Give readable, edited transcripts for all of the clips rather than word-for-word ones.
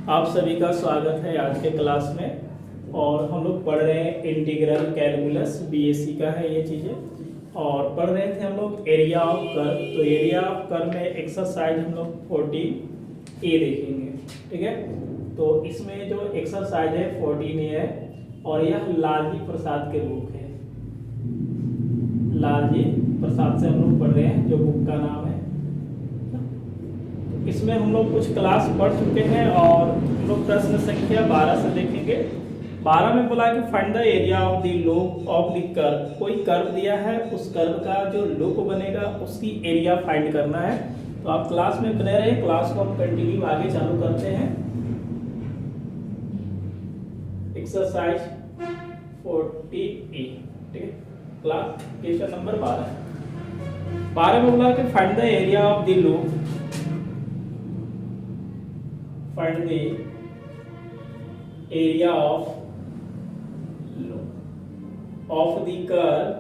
आप सभी का स्वागत है आज के क्लास में। और हम लोग पढ़ रहे हैं इंटीग्रल कैलकुलस, बीएससी का है ये चीज़ें। और पढ़ रहे थे हम लोग एरिया ऑफ कर्व। तो एरिया ऑफ कर्व में एक्सरसाइज हम लोग 14A देखेंगे, ठीक है। तो इसमें जो एक्सरसाइज है 14A है और यह लालजी प्रसाद के बुक है। लालजी प्रसाद से हम लोग पढ़ रहे हैं, जो बुक का नाम है। इसमें हम लोग कुछ क्लास पढ़ चुके हैं और हम लोग प्रश्न संख्या 12 से देखेंगे। 12 में बोला कि find the area of the loop of the curve. कोई कर्व दिया है, उस कर्व का जो लूप बनेगा उसकी एरिया फाइंड करना है। तो आप क्लास में बने रहे, क्लास को हम कंटिन्यू आगे चालू करते हैं। एक्सरसाइज 40A, ठीक है, क्लास क्वेश्चन नंबर 12 में बोला कि find the area of the loop, find the area of the curve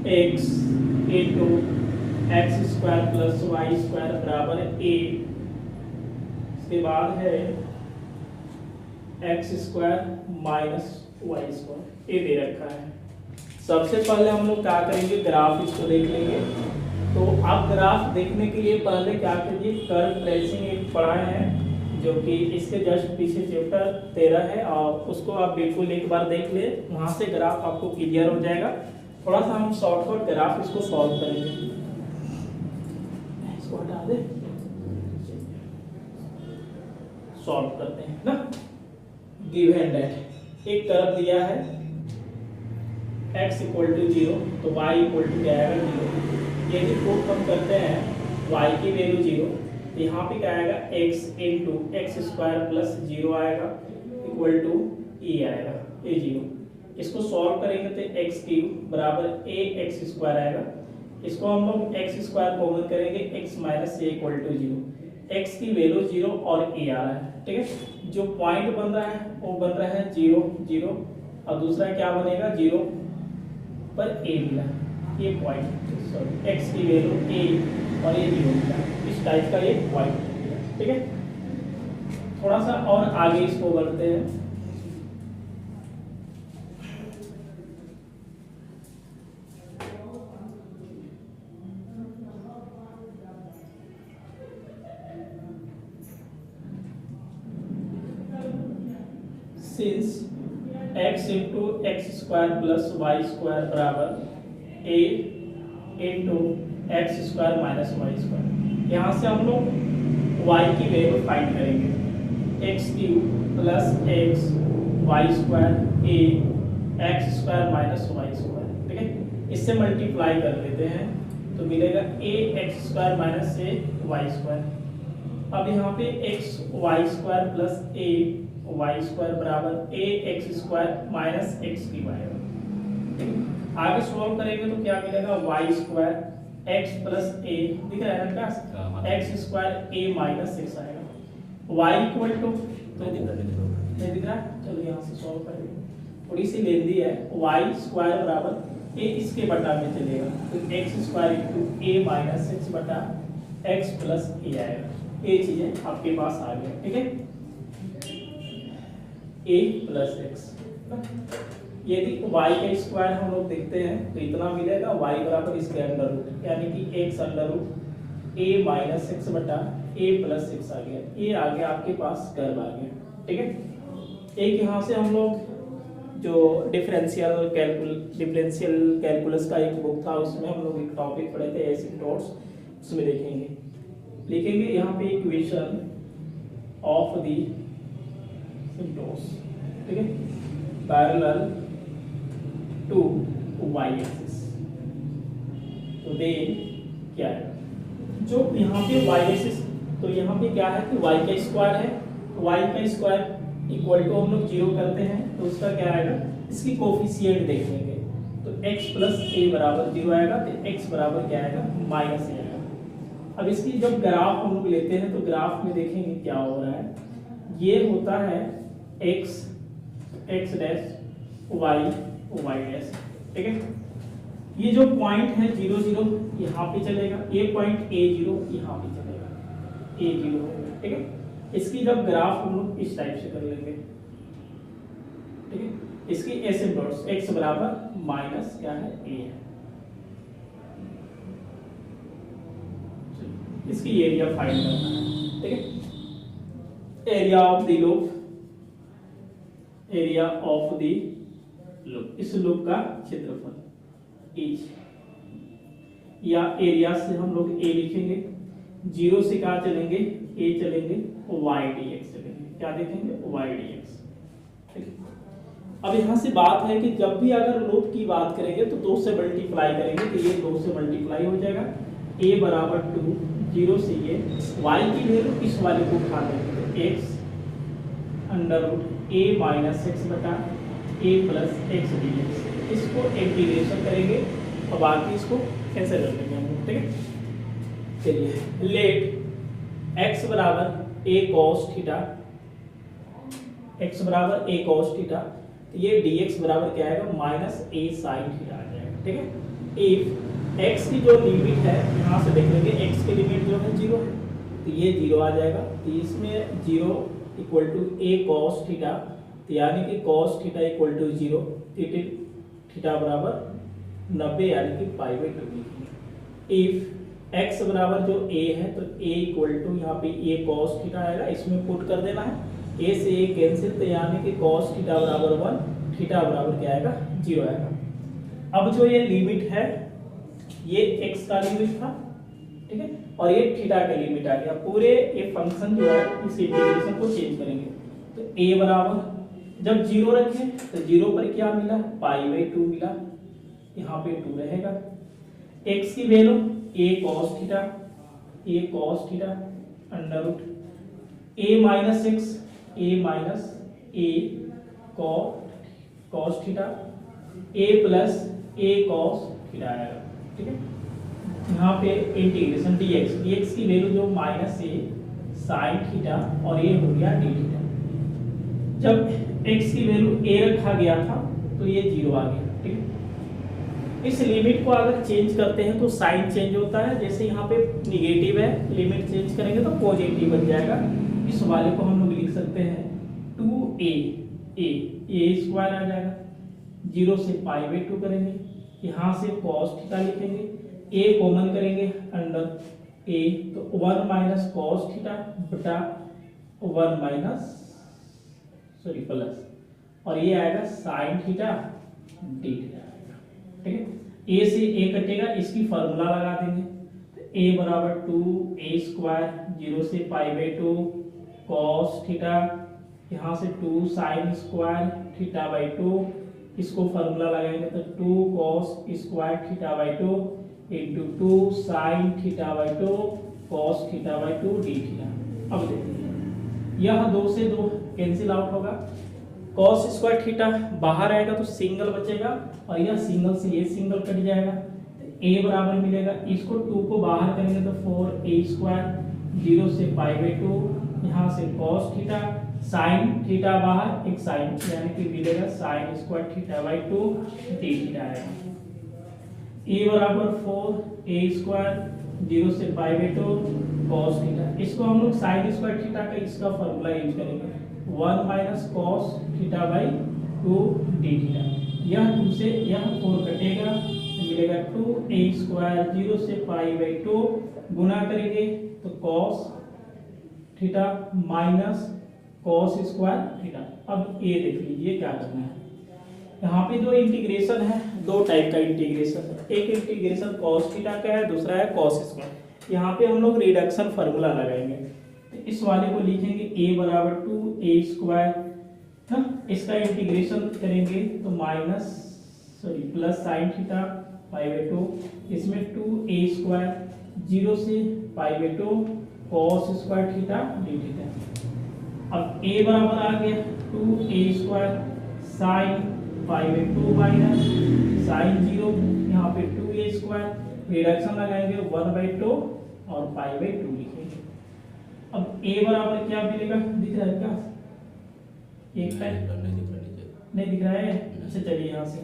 x into x square plus Y square बराबर a। इसके बाद है X square minus Y square, ये दे रखा है। सबसे पहले हम लोग क्या करेंगे, ग्राफ इसको देख लेंगे। तो आप ग्राफ देखने के लिए पहले क्या कीजिए, कर्व ट्रेसिंग एक पढ़ाए हैं जो कि इसके जस्ट पीछे चैप्टर 13 है, और उसको आप बिल्कुल एक बार देख ले, वहां से ग्राफ आपको क्लियर हो जाएगा। थोड़ा सा हम शॉर्टकट ग्राफ इसको सॉल्व करेंगे। इसको हटा दे, सॉल्व करते हैं ना। गिवन दैट एक कर्व दिया है x इक्वल टू 0, तो y इक्वल टू क्या आएगा 0। यदि प्रूफ हम करते हैं y की वैल्यू 0, तो यहाँ पे क्या आएगा x into x square plus 0 आएगा इक्वल टू e आएगा, ए 0। इसको सॉल्व करेंगे तो x क्यूब बराबर a एक्स स्क्वायर आएगा। इसको हम लोग x स्क्वायर कॉमन करेंगे, x minus a equal to 0। x की वैल्यू 0 और a आ रहा है, ठीक है। जो पॉइंट बन रहा है वो बन रहा है 0 0, और दूसरा क्या बनेगा 0 पर a मिला, ये पॉइंट, सॉरी x की वैल्यू a और ये 0 मिला, इस टाइप का ये पॉइंट, ठीक है। थोड़ा सा और आगे इसको बढ़ते हैं। Since x into x square plus Y square बराबर a into x square minus Y square, यहाँ से हम लोग y की वैल्यू फाइंड करेंगे। x cube plus x y square a x square minus Y square, ठीक है। इससे मल्टीप्लाई कर लेते हैं तो मिलेगा a x square minus a y square. अब यहाँ पे x y square plus a y square बराबर a x square minus x की वाई। आगे सॉल्व करेंगे तो क्या मिलेगा, y square x plus a, दिख रहा है ना, x square a minus x आएगा। y इक्वल टू, तो नहीं दिख रहा, चलो यहाँ से सॉल्व करेंगे। थोड़ी सी लेंदी है, y स्क्वायर बराबर a इसके बटा में चलेगा, तो x square into a minus x बटा एक्स प्लस a आएगा। ये चीजें आपके पास आ गया, ठीक है। a प्लस एक्स, यदि y का स्क्वायर हम लोग देखते हैं तो इतना मिलेगा, y बराबर इसके अंडर रूट, यानी कि x under root a minus x बटा a प्लस एक्स आ गया। ये आ गया आपके पास कर्व आ गया, ठीक है। एक यहाँ से हम लोग जो डिफरेंशियल कैलकुलस का एक बुक था, उसमें हम लोग एक टॉपिक पढ़े थे एसिम्प्टोट्स, उसमें देखेंगे, लिखेंगे यहाँ पे इक्वेशन ऑफ दी सिम्प्टोट्स, ठीक है, पैरेलल टू वाई एक्सिस। तो देन क्या है, जो यहाँ पे वाई एक्सिस, तो यहाँ पे क्या है कि वाई का स्क्वायर है, वाई का स्क्वायर इक्वल टू हम लोग 0 करते हैं तो उसका क्या आएगा, इसकी कोफिशिएंट देखेंगे तो x प्लस a बराबर 0 आएगा, तो x बराबर क्या आएगा, माइनस a आएगा। अब इसकी जब ग्राफ हम लोग लेते हैं तो ग्राफ में देखेंगे क्या हो रहा है। ये होता है x dash y y dash, ठीक है। ये जो पॉइंट है 0 0 यहाँ पे चलेगा, ये पॉइंट A0 यहाँ पे चलेगा, A0 होगा, ठीक है। इसकी जब ग्राफ हम लोग इस टाइप से कर लेंगे, ठीक है। इसकी ऐसे डॉट्स x बराबर माइनस क्या है a है, इसकी एरिया फाइंड करना है, ठीक है। Area of the loop, area of the loop, इस लूप का क्षेत्रफल एच, या एरिया से हम लोग a लिखेंगे, 0 से कहाँ चलेंगे a चलेंगे, y dx चलेंगे, क्या देखेंगे y dx, ठीक है। अब यहाँ से बात है कि जब भी अगर लूप की बात करेंगे तो 2 से मल्टीप्लाई करेंगे, तो ये 2 से मल्टीप्लाई हो जाएगा, a बराबर 2, 0 से ये y की वैल्यू इस वाले को उठा देंगे, तो x under root a minus x बटा a प्लस एक्स dx, इसको इंटीग्रेशन करेंगे और बाकी इसको कैंसिल कर देंगे हम लोग, ठीक है। चलिए, लेट x बराबर a cos थीटा, x बराबर a cos थीटा, तो ये dx बराबर क्या आएगा, माइनस a sin थीटा आ जाएगा, ठीक है। इफ x की जो लिमिट है यहाँ से देख लेंगे, x की लिमिट जो है 0 है, तो ये 0 आ जाएगा, तो इसमें 0 equal to a cos theta, तो यानी कि cos theta equal to 0, theta बराबर 90 यानी कि पाई बाई 2 लिखेंगे। इफ x बराबर जो a है तो a इक्वल टू यहाँ पे a cos थीटा आएगा, इसमें पुट कर देना है, a से a कैंसिल, तो यानी कि cos थीटा बराबर 1, थीटा बराबर क्या आएगा, 0 आएगा। अब जो ये लिमिट है ये x का लिमिट था, ठीक है, और ये थीटा का लिमिट आ गया, पूरे ये फंक्शन जो है इस इंटीग्रेशन को चेंज करेंगे, तो a बराबर जब 0 रखें तो 0 पर क्या मिला, पाई बाई 2 मिला, यहाँ पे 2 रहेगा, x की value a cos theta under root a minus x, a minus a cos theta, a plus a cos theta आएगा, ठीक है। यहाँ पे इंटीग्रेशन dx की वैल्यू जो माइनस a sin थीटा और ये हो गया d थीटा। जब x की वैल्यू a रखा गया था तो ये 0 आ गया, ठीक है। इस लिमिट को अगर चेंज करते हैं तो साइन चेंज होता है, जैसे यहाँ पे निगेटिव है, लिमिट चेंज करेंगे तो पॉजिटिव बन जाएगा। इस वाले को हम लोग लिख सकते हैं 2a, a स्क्वायर आ जाएगा, 0 से पाई बाई 2 करेंगे, यहाँ से cos थीटा लिखेंगे, a कॉमन करेंगे अंडर a, तो 1 माइनस cos थीटा बटा 1 माइनस सॉरी प्लस, और ये आएगा साइन थीटा डी थीटा आएगा, ठीक है। a से a कटेगा, इसकी फार्मूला लगा देंगे, तो a बराबर 2a स्क्वायर, 0 से पाई बाई 2 cos थीटा, यहाँ से 2 साइन स्क्वायर थीटा बाई 2, इसको फार्मूला लगाएंगे तो 2 cos square theta by 2 into 2 sine theta by 2 cos theta by 2 d theta. अब देखिए यह 2 से 2 कैंसिल आउट होगा, cos स्क्वायर थीटा बाहर आएगा तो सिंगल बचेगा, और यह सिंगल से ये सिंगल कट जाएगा, तो a बराबर मिलेगा, इसको 2 को बाहर करेंगे तो 4a स्क्वायर, 0 से पाई बाई 2, यहाँ से cos थीटा, साइन थीटा बाहर, एक साइन यानी कि मिलेगा sine square theta by 2 d theta आएगा। a बराबर 4a स्क्वायर, 0 से पाई बाई 2 cos थीटा, इसको हम लोग साइन स्क्वायर थीटा का इसका फार्मूला यूज करेंगे, 1 minus cos theta by 2 d theta, यह 2 से यह 4 कटेगा तो मिलेगा 2a स्क्वायर, 0 से पाई बाई 2 गुना करेंगे तो cos theta minus cos square theta. अब ये देख लीजिए क्या करना है, यहाँ पे जो इंटीग्रेशन है 2 टाइप का इंटीग्रेशन है, एक इंटीग्रेशन cos थीटा का है, दूसरा है cos स्क्वायर। यहाँ पे हम लोग रिडक्शन फार्मूला लगाएंगे, तो इस वाले को लिखेंगे a बराबर 2a स्क्वायर, इसका इंटीग्रेशन करेंगे तो plus sine theta pi by 2, इसमें 2a स्क्वायर, 0 से pi by 2 cos square theta d theta. अब a बराबर आ गया 2a square sine pi by 2 minus sine 0, यहाँ पे 2a स्क्वायर, रिडक्शन लगाएंगे 1 बाई 2 और पाई बाई 2 लिखेंगे। अब a बराबर क्या मिलेगा, दिख रहा है क्या, एक है नहीं दिख रहा है? अच्छा चलिए यहाँ से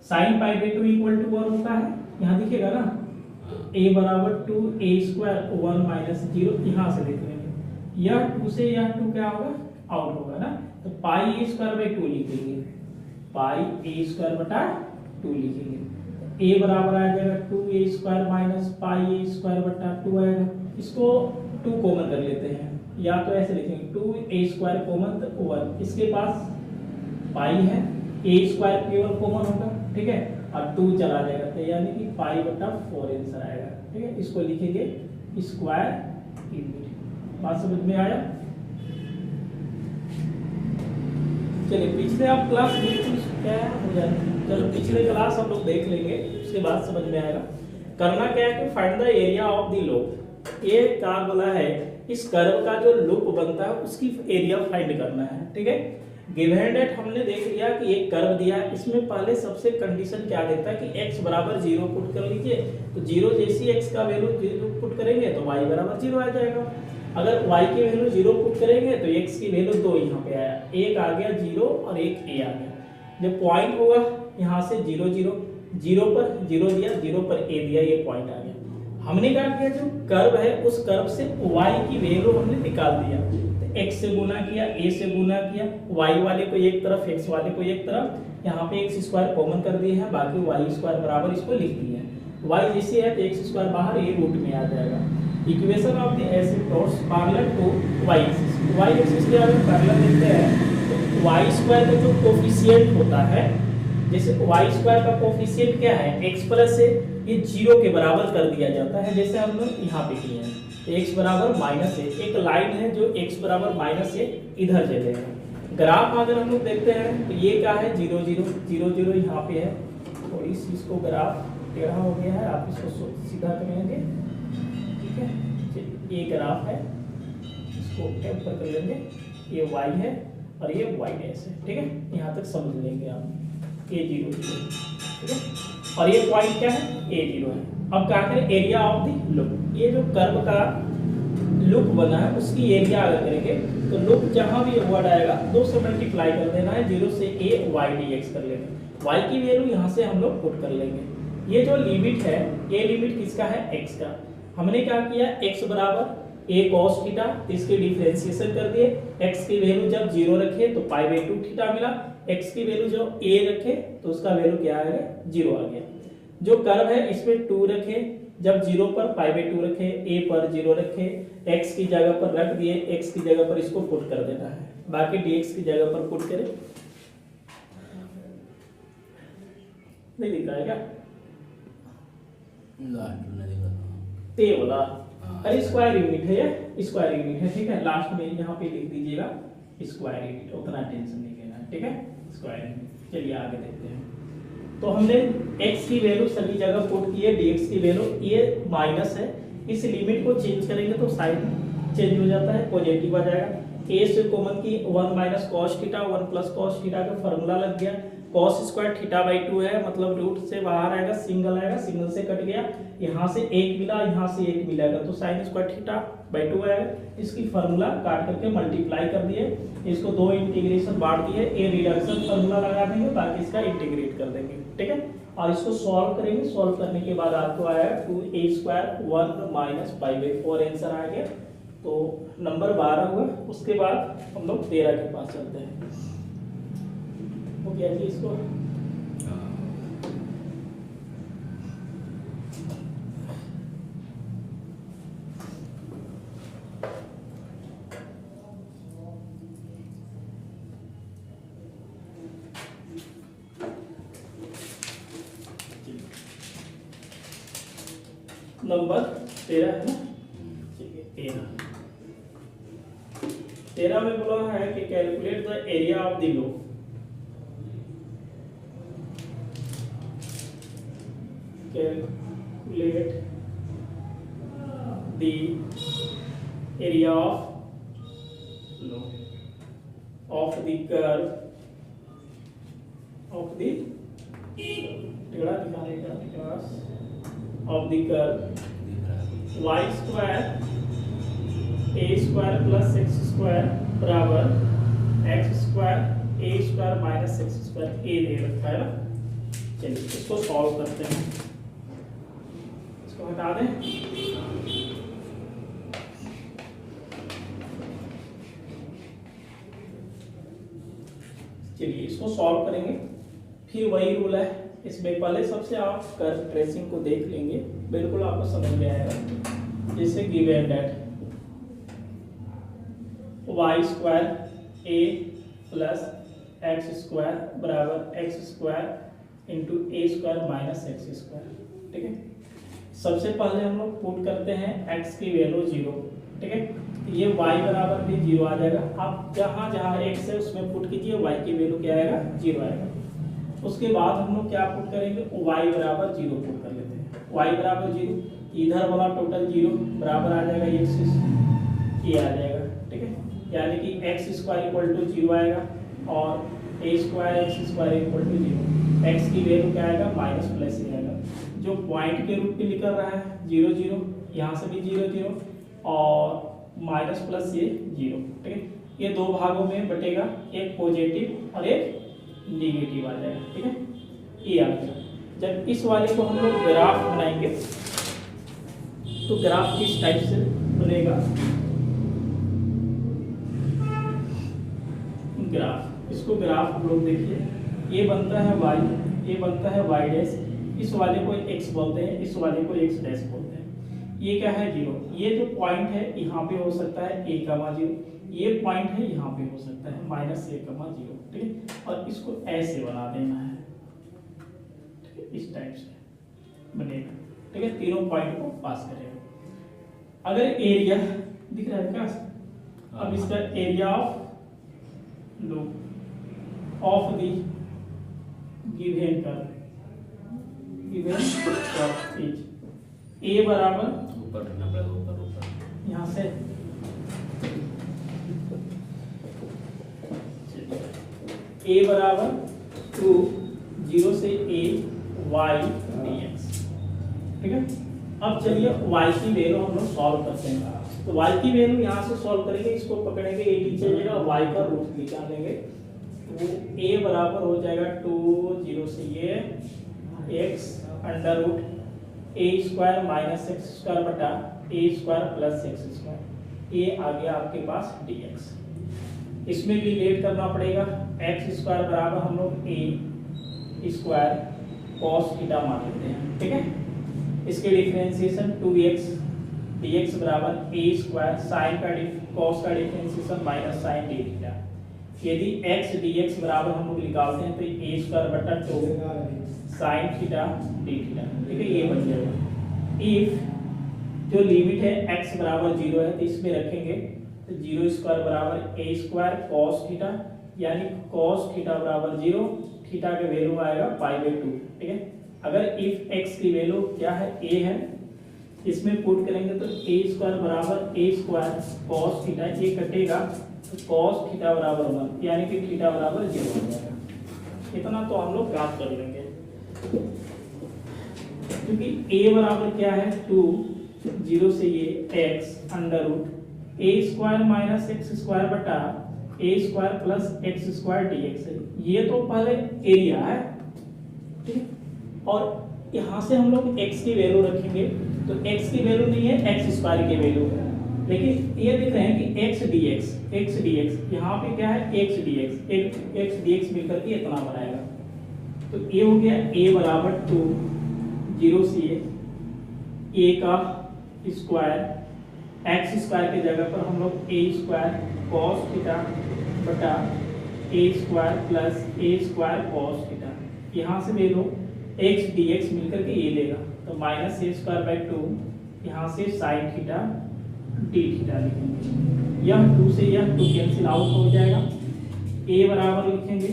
sine pi by 2 equal to 1 होता है, यहाँ दिखेगा ना, a बराबर 2a² 1 माइनस 0, यहाँ से देख लेंगे, यह 2 से यह 2 क्या होगा, आउट होगा ना, तो पाई a² बाई 2 लिखेंगे, पाई a² बटा 2 लिखेंगे, a बराबर आ जाएगा 2a² माइनस पाई a² बटा 2 आएगा, इसको 2 कॉमन कर लेते हैं, या तो ऐसे लिखेंगे 2a² कॉमन तो 1, इसके पास पाई है, a² केवल कॉमन होगा, ठीक है, और 2 चला जाएगा, तो यानी कि पाई बटा 4 आंसर आएगा, ठीक है, इसको लिखेंगे स्क्वायर लिमिट। बात समझ में आया? चलिए पिछले आप क्लास बिल्कुल क्या हो जाए, चलो पिछले क्लास हम लोग देख लेंगे, उसके बाद समझ में आएगा। करना क्या है कि find the area of the loop, ये क्या बोला है, इस कर्व का जो लूप बनता है उसकी एरिया फाइंड करना है, ठीक है। गिवन दैट हमने देख लिया कि एक कर्व दिया है, इसमें पहले सबसे कंडीशन क्या देता है कि x बराबर 0 पुट कर लीजिए, तो 0 जैसी x का वैल्यू 0 पुट करेंगे तो y बराबर 0 आ जाएगा, अगर y की वैल्यू 0 पुट करेंगे तो x की वैल्यू 2 यहाँ पे आया, एक आ गया 0 और एक a आ गया, जब पॉइंट होगा यहाँ से 0 0 0 पर 0 दिया, 0 पर a दिया, ये पॉइंट आ गया। हमने क्या किया, जो कर्व है उस कर्व से y की वैल्यू हमने निकाल दिया, x से गुना किया, a से गुना किया, y वाले को एक तरफ x वाले को एक तरफ, यहाँ पे x² कॉमन कर दिए हैं, बाकी y² बराबर इसको लिख दिए हैं, y जैसे है तो x² बाहर a रूट में आ जाएगा। Equation of the asymptotes parallel to y axis, y axis के अगर पैरेलल देखते हैं तो y² का जो कोफिशिएंट होता है, जैसे y² का कोफिशिएंट क्या है, x प्लस है, ये 0 के बराबर कर दिया जाता है, जैसे हम लोग यहाँ पे किए हैं, x बराबर -1, एक लाइन है जो x बराबर -1 इधर चलेगा। ग्राफ अगर हम लोग देखते हैं तो ये क्या है, 0 0 0 0 यहाँ पे है, थोड़ी सी इसको ग्राफ टेढ़ा हो गया है, आप इसको सीधा करेंगे, ठीक है, ये ग्राफ है, इसको ऊपर कर लेंगे, ये y है और ये y डैश है, ठीक है, यहाँ तक समझ लेंगे आप, a 0 0, ठीक है, और ये पॉइंट क्या है, a 0 है। अब क्या करें, एरिया ऑफ द लूप, ये जो कर्व का लूप बना है उसकी एरिया अगर करेंगे तो लूप जहां भी वर्ड आएगा 2 से मल्टीप्लाई कर देना है, 0 से a y dx कर लेंगे, y की वैल्यू यहां से हम लोग पुट कर लेंगे। ये जो लिमिट है, ये लिमिट किसका है, x का। हमने क्या किया, x बराबर a cos थीटा, इसके डिफरेंशिएशन कर दिए, x की वैल्यू जब 0 रखे तो पाई बाई 2 थीटा मिला, x की वैल्यू जो a रखे तो उसका वैल्यू क्या आएगा, 0 आ गया। जो कर्व है इसमें 2 रखे, जब 0 पर पाई बाई 2 रखे, a पर 0 रखे, x की जगह पर रख दिए, x की जगह पर इसको पुट कर देना है, बाकी dx की जगह पर पुट करें, नहीं दिख रहा है क्या, ते वाला, अरे स्क्वायर यूनिट है, ये स्क्वायर यूनिट है, ठीक है, लास्ट में यहाँ पे लिख दीजिएगा स्क्वायर यूनिट, उतना टेंशन नहीं लेना, ठीक है, स्क्वायर यूनिट। चलिए आगे देखते हैं। तो हमने x की वैल्यू सभी जगह पुट की है, dx की वैल्यू ये माइनस है, इस लिमिट को चेंज करेंगे तो साइन चेंज हो जाता है, पॉजिटिव आ जाएगा। a से कॉमन की 1 minus cos theta, 1 plus cos theta का फार्मूला लग गया, cos स्क्वायर थीटा बाई 2 है, मतलब रूट से बाहर आएगा, सिंगल आएगा, सिंगल से कट गया, यहाँ से 1 मिला, यहाँ से 1 मिलेगा, तो साइन स्क्वायर थीटा बाई 2 आएगा। इसकी फार्मूला काट करके मल्टीप्लाई कर दिए, इसको 2 इंटीग्रेशन बांट दिए, ए रिडक्शन फार्मूला लगा देंगे, बाकी इसका इंटीग्रेट कर देंगे, ठीक है, और इसको सॉल्व करेंगे। सॉल्व करने के बाद आपको आया 2a² 1 minus pi by 4 answer आ गया, तो नंबर 12 हुआ। उसके बाद हम लोग 13 के पास चलते हैं, हो गया जी इसको, नंबर 13 है ना, ठीक है, 13 में बोला है कि calculate the area of the loop, calculate the area of the curve of the of the curve y square a square plus x square बराबर x square ए स्क्वायर माइनस एक्स स्क्वायर ए दे रखा है ना। चलिए इसको सॉल्व करते हैं, इसको हटा दें। चलिए इसको सॉल्व करेंगे, फिर वही रूल है इसमें। पहले सबसे आप कर्व ट्रेसिंग को देख लेंगे, बिल्कुल आपको समझ में आएगा। जैसे given that y square a plus x square बराबर x square into a square minus x square, ठीक है। सबसे पहले हम लोग पुट करते हैं x की वैल्यू 0, ठीक है। ये y बराबर भी 0 आ जाएगा। आप जहाँ जहाँ x है उसमें पुट कीजिए, y की वैल्यू क्या आएगा 0 आएगा। उसके बाद हम लोग क्या पुट करेंगे, y बराबर 0 पुट कर लेते हैं। y बराबर 0, इधर वाला टोटल 0 बराबर आ जाएगा x ये आ जाएगा, ठीक है। यानी कि x स्क्वायर इक्वल टू 0 आएगा और a square x square equal to 0। x की वैल्यू क्या आएगा माइनस प्लस ही आएगा। जो पॉइंट के रूप में निकल रहा है 0 0, यहाँ से भी 0 0 और माइनस प्लस ये 0, ठीक है। ये दो भागों में बटेगा, एक पॉजिटिव और एक निगेटिव आ जाएगा, ठीक है। ये आ गया। जब इस वाले को हम लोग ग्राफ बनाएंगे तो ग्राफ किस टाइप से बनेगा, ग्राफ, इसको ग्राफ हम लोग देखिए, ये बनता है y, ये बनता है y डैश, इस वाले को x बोलते हैं, इस वाले को x डैश बोलते हैं। ये क्या है 0, ये जो पॉइंट है यहाँ पे हो सकता है a, 0, ये पॉइंट है यहाँ पे हो सकता है माइनस a, 0, ठीक है। और इसको ऐसे बना देना है, ठीक है, इस टाइप से बनेगा, ठीक है। तीनों पॉइंट को पास करेगा। अगर एरिया दिख रहा है क्या, अब इसका area of loop of the given curve, given curve is a बराबर ऊपर यहाँ से a बराबर 2 0 से a y dx, ठीक है। अब चलिए y की वैल्यू हम लोग सॉल्व करते हैं। तो y की वैल्यू यहाँ से सॉल्व करेंगे, इसको पकड़ेंगे, a नीचे जाएगा, y का रूट निकालेंगे। तो a बराबर हो जाएगा 2 0 से ये x under root a square minus x square बटा a square plus x square, ये आ गया आपके पास dx। इसमें भी लेट करना पड़ेगा, एक्स स्क्वायर बराबर हम लोग a स्क्वायर कॉस थीटा मान लेते हैं, ठीक है। इसके डिफरेंशिएशन 2x dx बराबर a स्क्वायर साइन का कॉस का differentiation minus sine d theta. यदि x dx बराबर हम लोग निकालते हैं तो a स्क्वायर बटा 2 साइन थीटा d थीटा, ठीक है, ये बन जाएगा। इफ जो लिमिट है x बराबर 0 है तो इसमें रखेंगे तो 0 स्क्वायर बराबर a स्क्वायर कॉस थीटा, यानी कॉस थीटा बराबर 0, थीटा का वैल्यू आएगा π/2, ठीक है। अगर इफ x की वैल्यू क्या है a है, इसमें पुट करेंगे तो a स्क्वायर बराबर a स्क्वायर कॉस थीटा, ये कटेगा तो कॉस थीटा बराबर 1, यानी कि थीटा बराबर 0 हो जाएगा। इतना तो हम लोग याद कर लेंगे, क्योंकि a बराबर क्या है 2 0 से ये x under root a square minus x square बटा a square plus x square dx है। ये तो पहले एरिया है, ठीक। और यहाँ से हम लोग x की वैल्यू रखेंगे तो x की वैल्यू नहीं है, x स्क्वायर की वैल्यू है, लेकिन ये दिख रहे हैं कि x dx यहाँ पे क्या है x dx मिलकर के इतना बनाएगा। तो ये हो गया a बराबर 2 0 से a का स्क्वायर, एक्स स्क्वायर की जगह पर हम लोग a स्क्वायर कॉस थीटा बटा a square plus a square cos theta, यहाँ से ले लो x dx मिलकर के ये लेगा तो माइनस a स्क्वायर बाई 2, यहाँ से साइन थीटा d थीटा लिखेंगे। यह 2 से यह 2 कैंसिल आउट हो जाएगा। a बराबर लिखेंगे,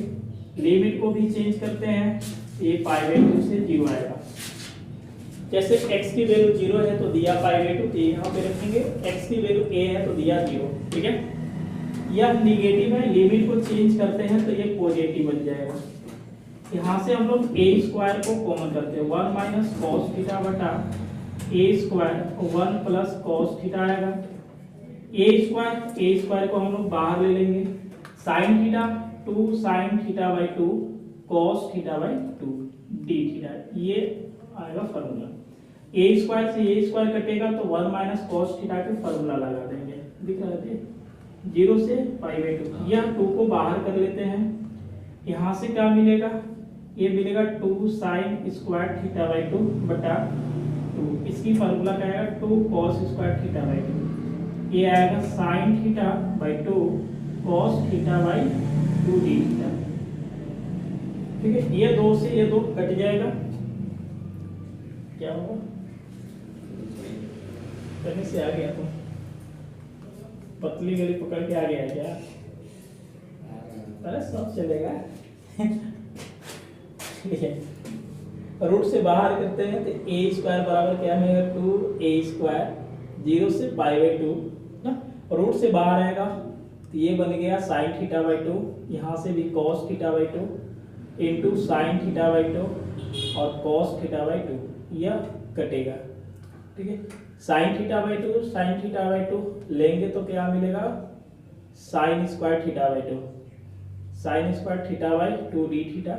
लिमिट को भी चेंज करते हैं, ये π/2 से 0 आएगा। जैसे x की वैल्यू 0 है तो दिया π/2, यहाँ पे रखेंगे, x की वैल्यू a है तो दिया 0, ठीक है। यह निगेटिव है, लिमिट को चेंज करते हैं तो ये पॉजिटिव बन जाएगा। यहाँ से हम लोग a स्क्वायर को कॉमन करते हैं, 1 माइनस कॉस थीटा बटा a square 1 plus cos theta आएगा। a स्क्वायर को हम लोग बाहर ले लेंगे, sine theta 2 sin theta by 2 cos theta by 2 d theta, ये आएगा फार्मूला। ए स्क्वायर से ए स्क्वायर कटेगा तो 1 माइनस कॉस थीटा के फार्मूला लगा देंगे, दिख रहा है 0 से पाई बाई 2। यह 2 को बाहर कर लेते हैं, यहाँ से क्या मिलेगा, ये मिलेगा 2 साइन स्क्वायर थीटा बाई 2 बटा 2, इसकी फार्मूला क्या आएगा 2 कॉस स्क्वायर थीटा बाई 2, ये आएगा sign theta by 2 cos theta by 2 d theta. ठीक है, ये 2 से ये 2 कट जाएगा, क्या होगा, करने से आ गया तो पतली गली पकड़ के आ गया क्या, अरे सब चलेगा। रूट से बाहर करते हैं तो ए स्क्वायर बराबर क्या मिलेगा 2a स्क्वायर, 0 से पाई बाई 2 ना, रूट से बाहर आएगा तो ये बन गया साइन थीटा बाई 2, यहाँ से भी cos theta by 2 into sine theta by 2 और कॉस थीटा बाई 2, यह कटेगा। ठीक है, sine theta by 2 sine theta by 2 लेंगे तो क्या मिलेगा sine square theta by 2, sine square theta by 2 d theta,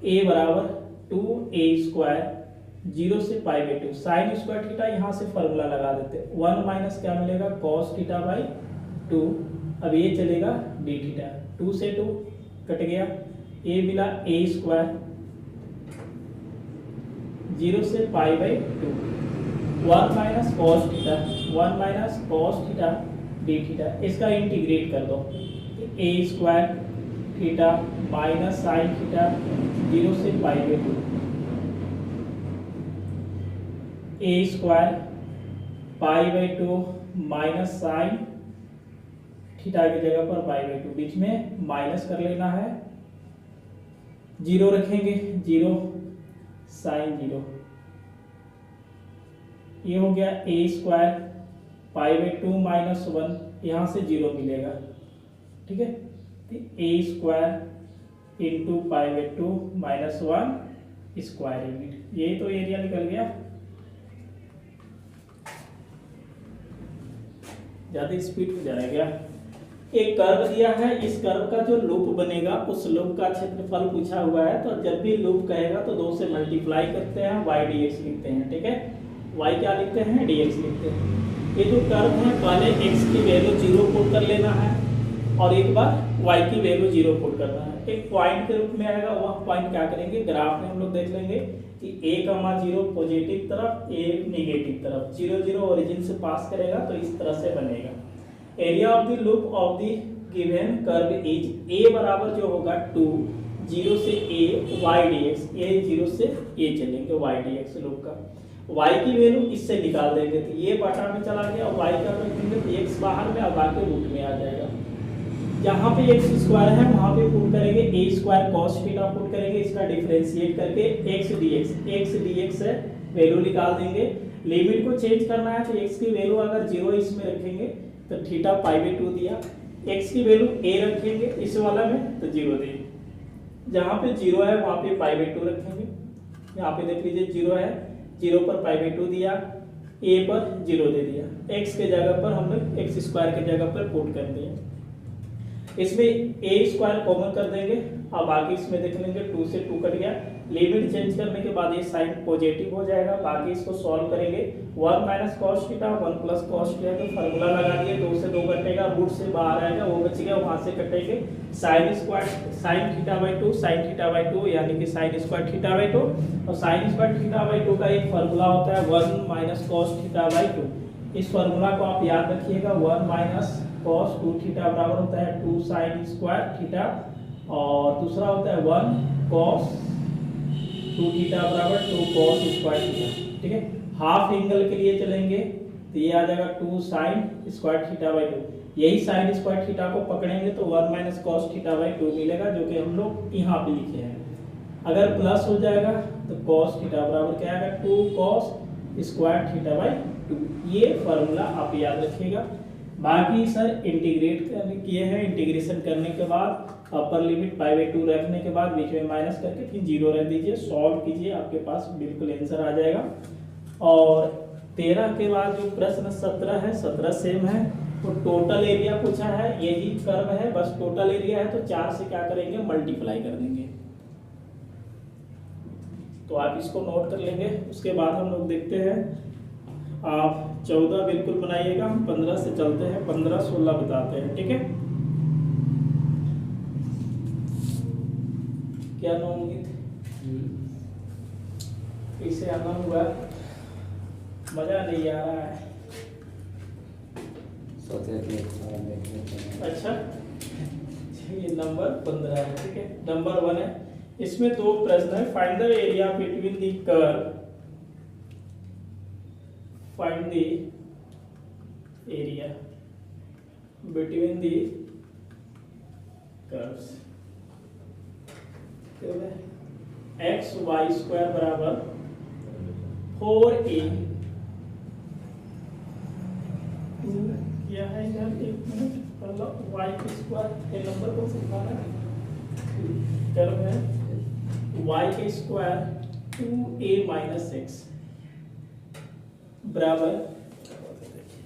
a बराबर 2a स्क्वायर 0 से pi by 2, sine square theta यहाँ से फार्मूला लगा देते, 1 माइनस क्या मिलेगा कॉस थीटा बाई 2, अब ये चलेगा डी थीटा, 2 से 2 कट गया, ए मिला a स्क्वायर 0 से pi by 2, 1 minus cos theta, 1 minus cos theta d theta, इसका इंटीग्रेट कर दो, a square theta minus sine theta 0 से pi by 2, a square pi by 2 minus sine theta की जगह पर पाई बाई 2, बीच में माइनस कर लेना है, 0 रखेंगे 0 साइन 0, ये हो गया a square pi by 2 minus 1, यहाँ से 0 मिलेगा। ठीक है, a square into pi by 2 minus 1 square unit, यही तो एरिया निकल गया, ज्यादा स्पीड में जाना गया। एक कर्व दिया है, इस कर्व का जो लूप बनेगा उस लूप का क्षेत्रफल पूछा हुआ है, तो जब भी लूप कहेगा तो 2 से मल्टीप्लाई करते हैं, y dx लिखते हैं। ठीक है, y क्या लिखते हैं dx लिखते हैं। ये जो कर्व है पहले x की वैल्यू 0 पुट कर लेना है और एक बार y की वैल्यू 0 पुट करना है, एक पॉइंट के रूप में आएगा, वह पॉइंट क्या करेंगे ग्राफ में हम लोग देख लेंगे कि a,0 पॉजिटिव तरफ, a नेगेटिव तरफ, 0 0 ओरिजिन से पास करेगा तो इस तरह से बनेगा। Area of the loop of the given curve is a बराबर जो होगा 2 0 से a y dx, ये 0 से a चलेंगे y dx लूप का, y की वैल्यू इससे निकाल देंगे तो ये बाटा में चला गया, y का रखेंगे तो x बाहर में और बाकी रूट में आ जाएगा। जहाँ पे x स्क्वायर है वहाँ पे पुट करेंगे a square cos theta put करेंगे, इसका डिफरेंशिएट करके x dx है वैल्यू निकाल देंगे। लिमिट को चेंज करना है तो x की वैल्यू अगर 0 इसमें रखेंगे तो थीटा पाई बाई 2 दिया, x की वैल्यू a रखेंगे इस वाला में तो 0 देंगे, जहाँ पे 0 है वहाँ पे पाई बाई 2 रखेंगे, यहाँ पे देख लीजिए 0 है, 0 पर पाई बाई 2 दिया, a पर 0 दे दिया, x के जगह पर हम लोग x स्क्वायर के जगह पर पुट कर दिया, इसमें a स्क्वायर कॉमन कर देंगे और बाकी इसमें देख लेंगे 2 से 2 कट गया, लिमिट चेंज करने के बाद ये साइन पॉजिटिव हो जाएगा, बाकी इसको सॉल्व करेंगे 1 minus cos theta 1 plus cos theta तो फार्मूला लगा दिए, 2 से 2 कटेगा, रूट से बाहर आएगा वो बच गया, वहां से कटेंगे sine square sine theta by 2 sine theta by 2 यानी कि साइन स्क्वायर थीटा बाई 2 और साइन स्क्वायर थीटा बाई 2 का एक फार्मूला होता है 1 माइनस कॉस थीटा बाई 2, इस फार्मूला को आप याद रखिएगा, 1 माइनस cos 2 थीटा बराबर होता है 2 sin स्क्वायर थीटा और दूसरा होता है 1 cos 2 थीटा बराबर 2 cos स्क्वायर थीटा। ठीक है, हाफ एंगल के लिए चलेंगे तो ये आ जाएगा 2 sin स्क्वायर थीटा बाई 2, यही sin स्क्वायर थीटा को पकड़ेंगे तो 1 माइनस cos थीटा बाई 2 मिलेगा, जो कि हम लोग यहाँ पे लिखे हैं। अगर प्लस हो जाएगा तो cos थीटा बराबर क्या आएगा 2 cos स्क्वायर थीटा बाई 2, ये फार्मूला आप याद रखिएगा। बाकी सर इंटीग्रेट किए हैं, इंटीग्रेशन करने के बाद अपर लिमिट पाई बाई 2 रखने के बाद बीच में माइनस करके फिर 0 रख दीजिए, सॉल्व कीजिए, आपके पास बिल्कुल आंसर आ जाएगा। और 13 के बाद जो प्रश्न 17 है 17 सेम है, तो टोटल एरिया पूछा है, यही कर्व है, बस टोटल एरिया है तो 4 से क्या करेंगे, मल्टीप्लाई कर देंगे। तो आप इसको नोट कर लेंगे। उसके बाद हम लोग देखते हैं, आप 14 बिल्कुल बनाइएगा, हम 15 से चलते हैं, 15 16 बताते हैं, ठीक है। क्या नौमीद इसे आना हुआ, मजा नहीं आ रहा है। अच्छा, ये नंबर 15 है, ठीक है। नंबर 1 है, इसमें 2 प्रश्न है। Find the area between the curve, find the area between the curves. X y square बराबर 4a, क्या है यार, एक मिनट, मतलब वाई स्क्वायर, ये नंबर को सिखाना है, कर्व है वाई के स्क्वायर 2a माइनस एक्स बराबर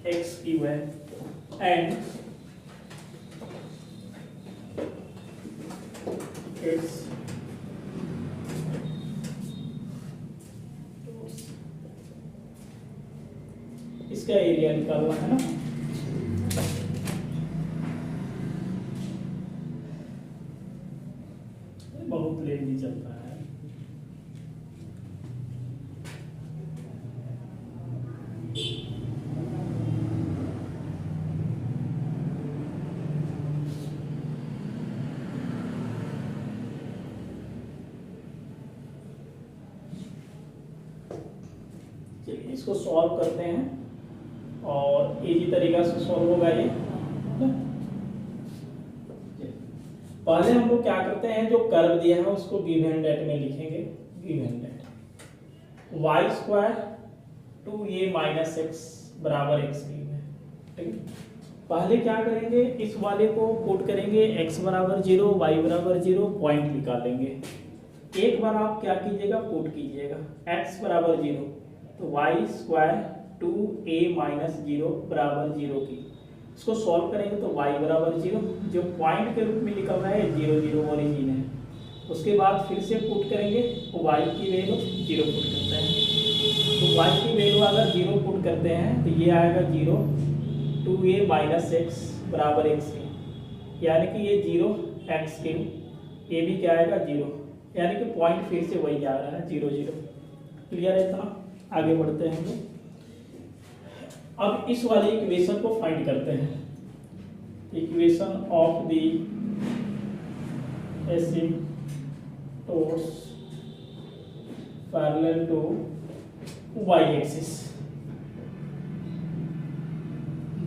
एक्स क्यूब है, एंड इट्स इसका एरिया निकालना है ना। बहुत लेजी चलता है। चलिए इसको सॉल्व करते हैं, और इजी तरीका से सॉल्व होगा ये। पहले हम लोग क्या करते हैं, जो कर्व दिया है उसको गिवन डेट में लिखेंगे। Given that why square 2a minus x बराबर एक्स क्यूब है, ठीक है। पहले क्या करेंगे, इस वाले को पुट करेंगे, x बराबर 0, y बराबर 0, पॉइंट निकालेंगे। एक बार आप क्या कीजिएगा, पुट कीजिएगा x बराबर 0, तो वाई स्क्वायर 2a माइनस 0 बराबर 0 की, इसको सॉल्व करेंगे तो y बराबर 0, जो पॉइंट के रूप में निकल रहा है 0 0 ओरिजिन है। उसके बाद फिर से पुट करेंगे, तो y की वैल्यू 0 पुट करते हैं, तो y की वैल्यू अगर 0 पुट करते हैं तो ये आएगा 0, 2a माइनस एक्स बराबर एक्स क्यूब, यानी कि ये 0 एक्स क्यूब, ये भी क्या आएगा 0, यानी कि पॉइंट फिर से वही जा रहा है 0 0। क्लियर है इतना? आगे बढ़ते हैं हम। अब इस वाले इक्वेशन को फाइंड करते हैं, equation of the asymptotes parallel to y axis,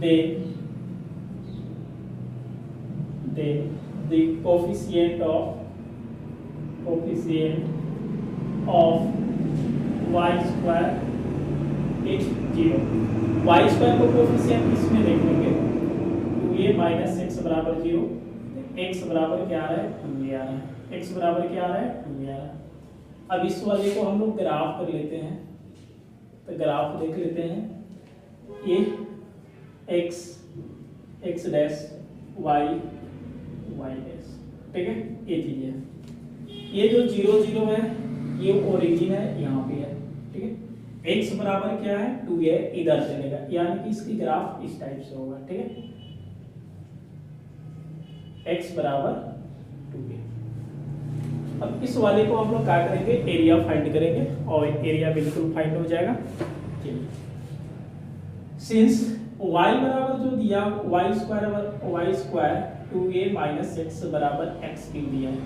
then the coefficient of y square is 0। y square को कोफिशिएंट इसमें देख लेंगे, 2a माइनस एक्स बराबर 0, x बराबर क्या आ रहा है, 2a आ रहा है, x बराबर क्या आ रहा है, 2a आ रहा है। अब इस वाले को हम लोग ग्राफ कर लेते हैं, तो ग्राफ देख लेते हैं, ये x डैश y डैश, ठीक है, ये चीज है। ये जो 0 0 है ये ओरिजिन है, यहाँ पे है, ठीक है। x बराबर क्या है, 2a, इधर चलेगा, यानी कि इसकी ग्राफ इस टाइप से होगा, ठीक है। x बराबर 2a। अब इस वाले को हम लोग क्या करेंगे, एरिया फाइंड करेंगे, और एरिया बिल्कुल फाइंड हो जाएगा। चलिए, सिंस y बराबर जो दिया, y square 2a minus x बराबर एक्स क्यूब दिया है,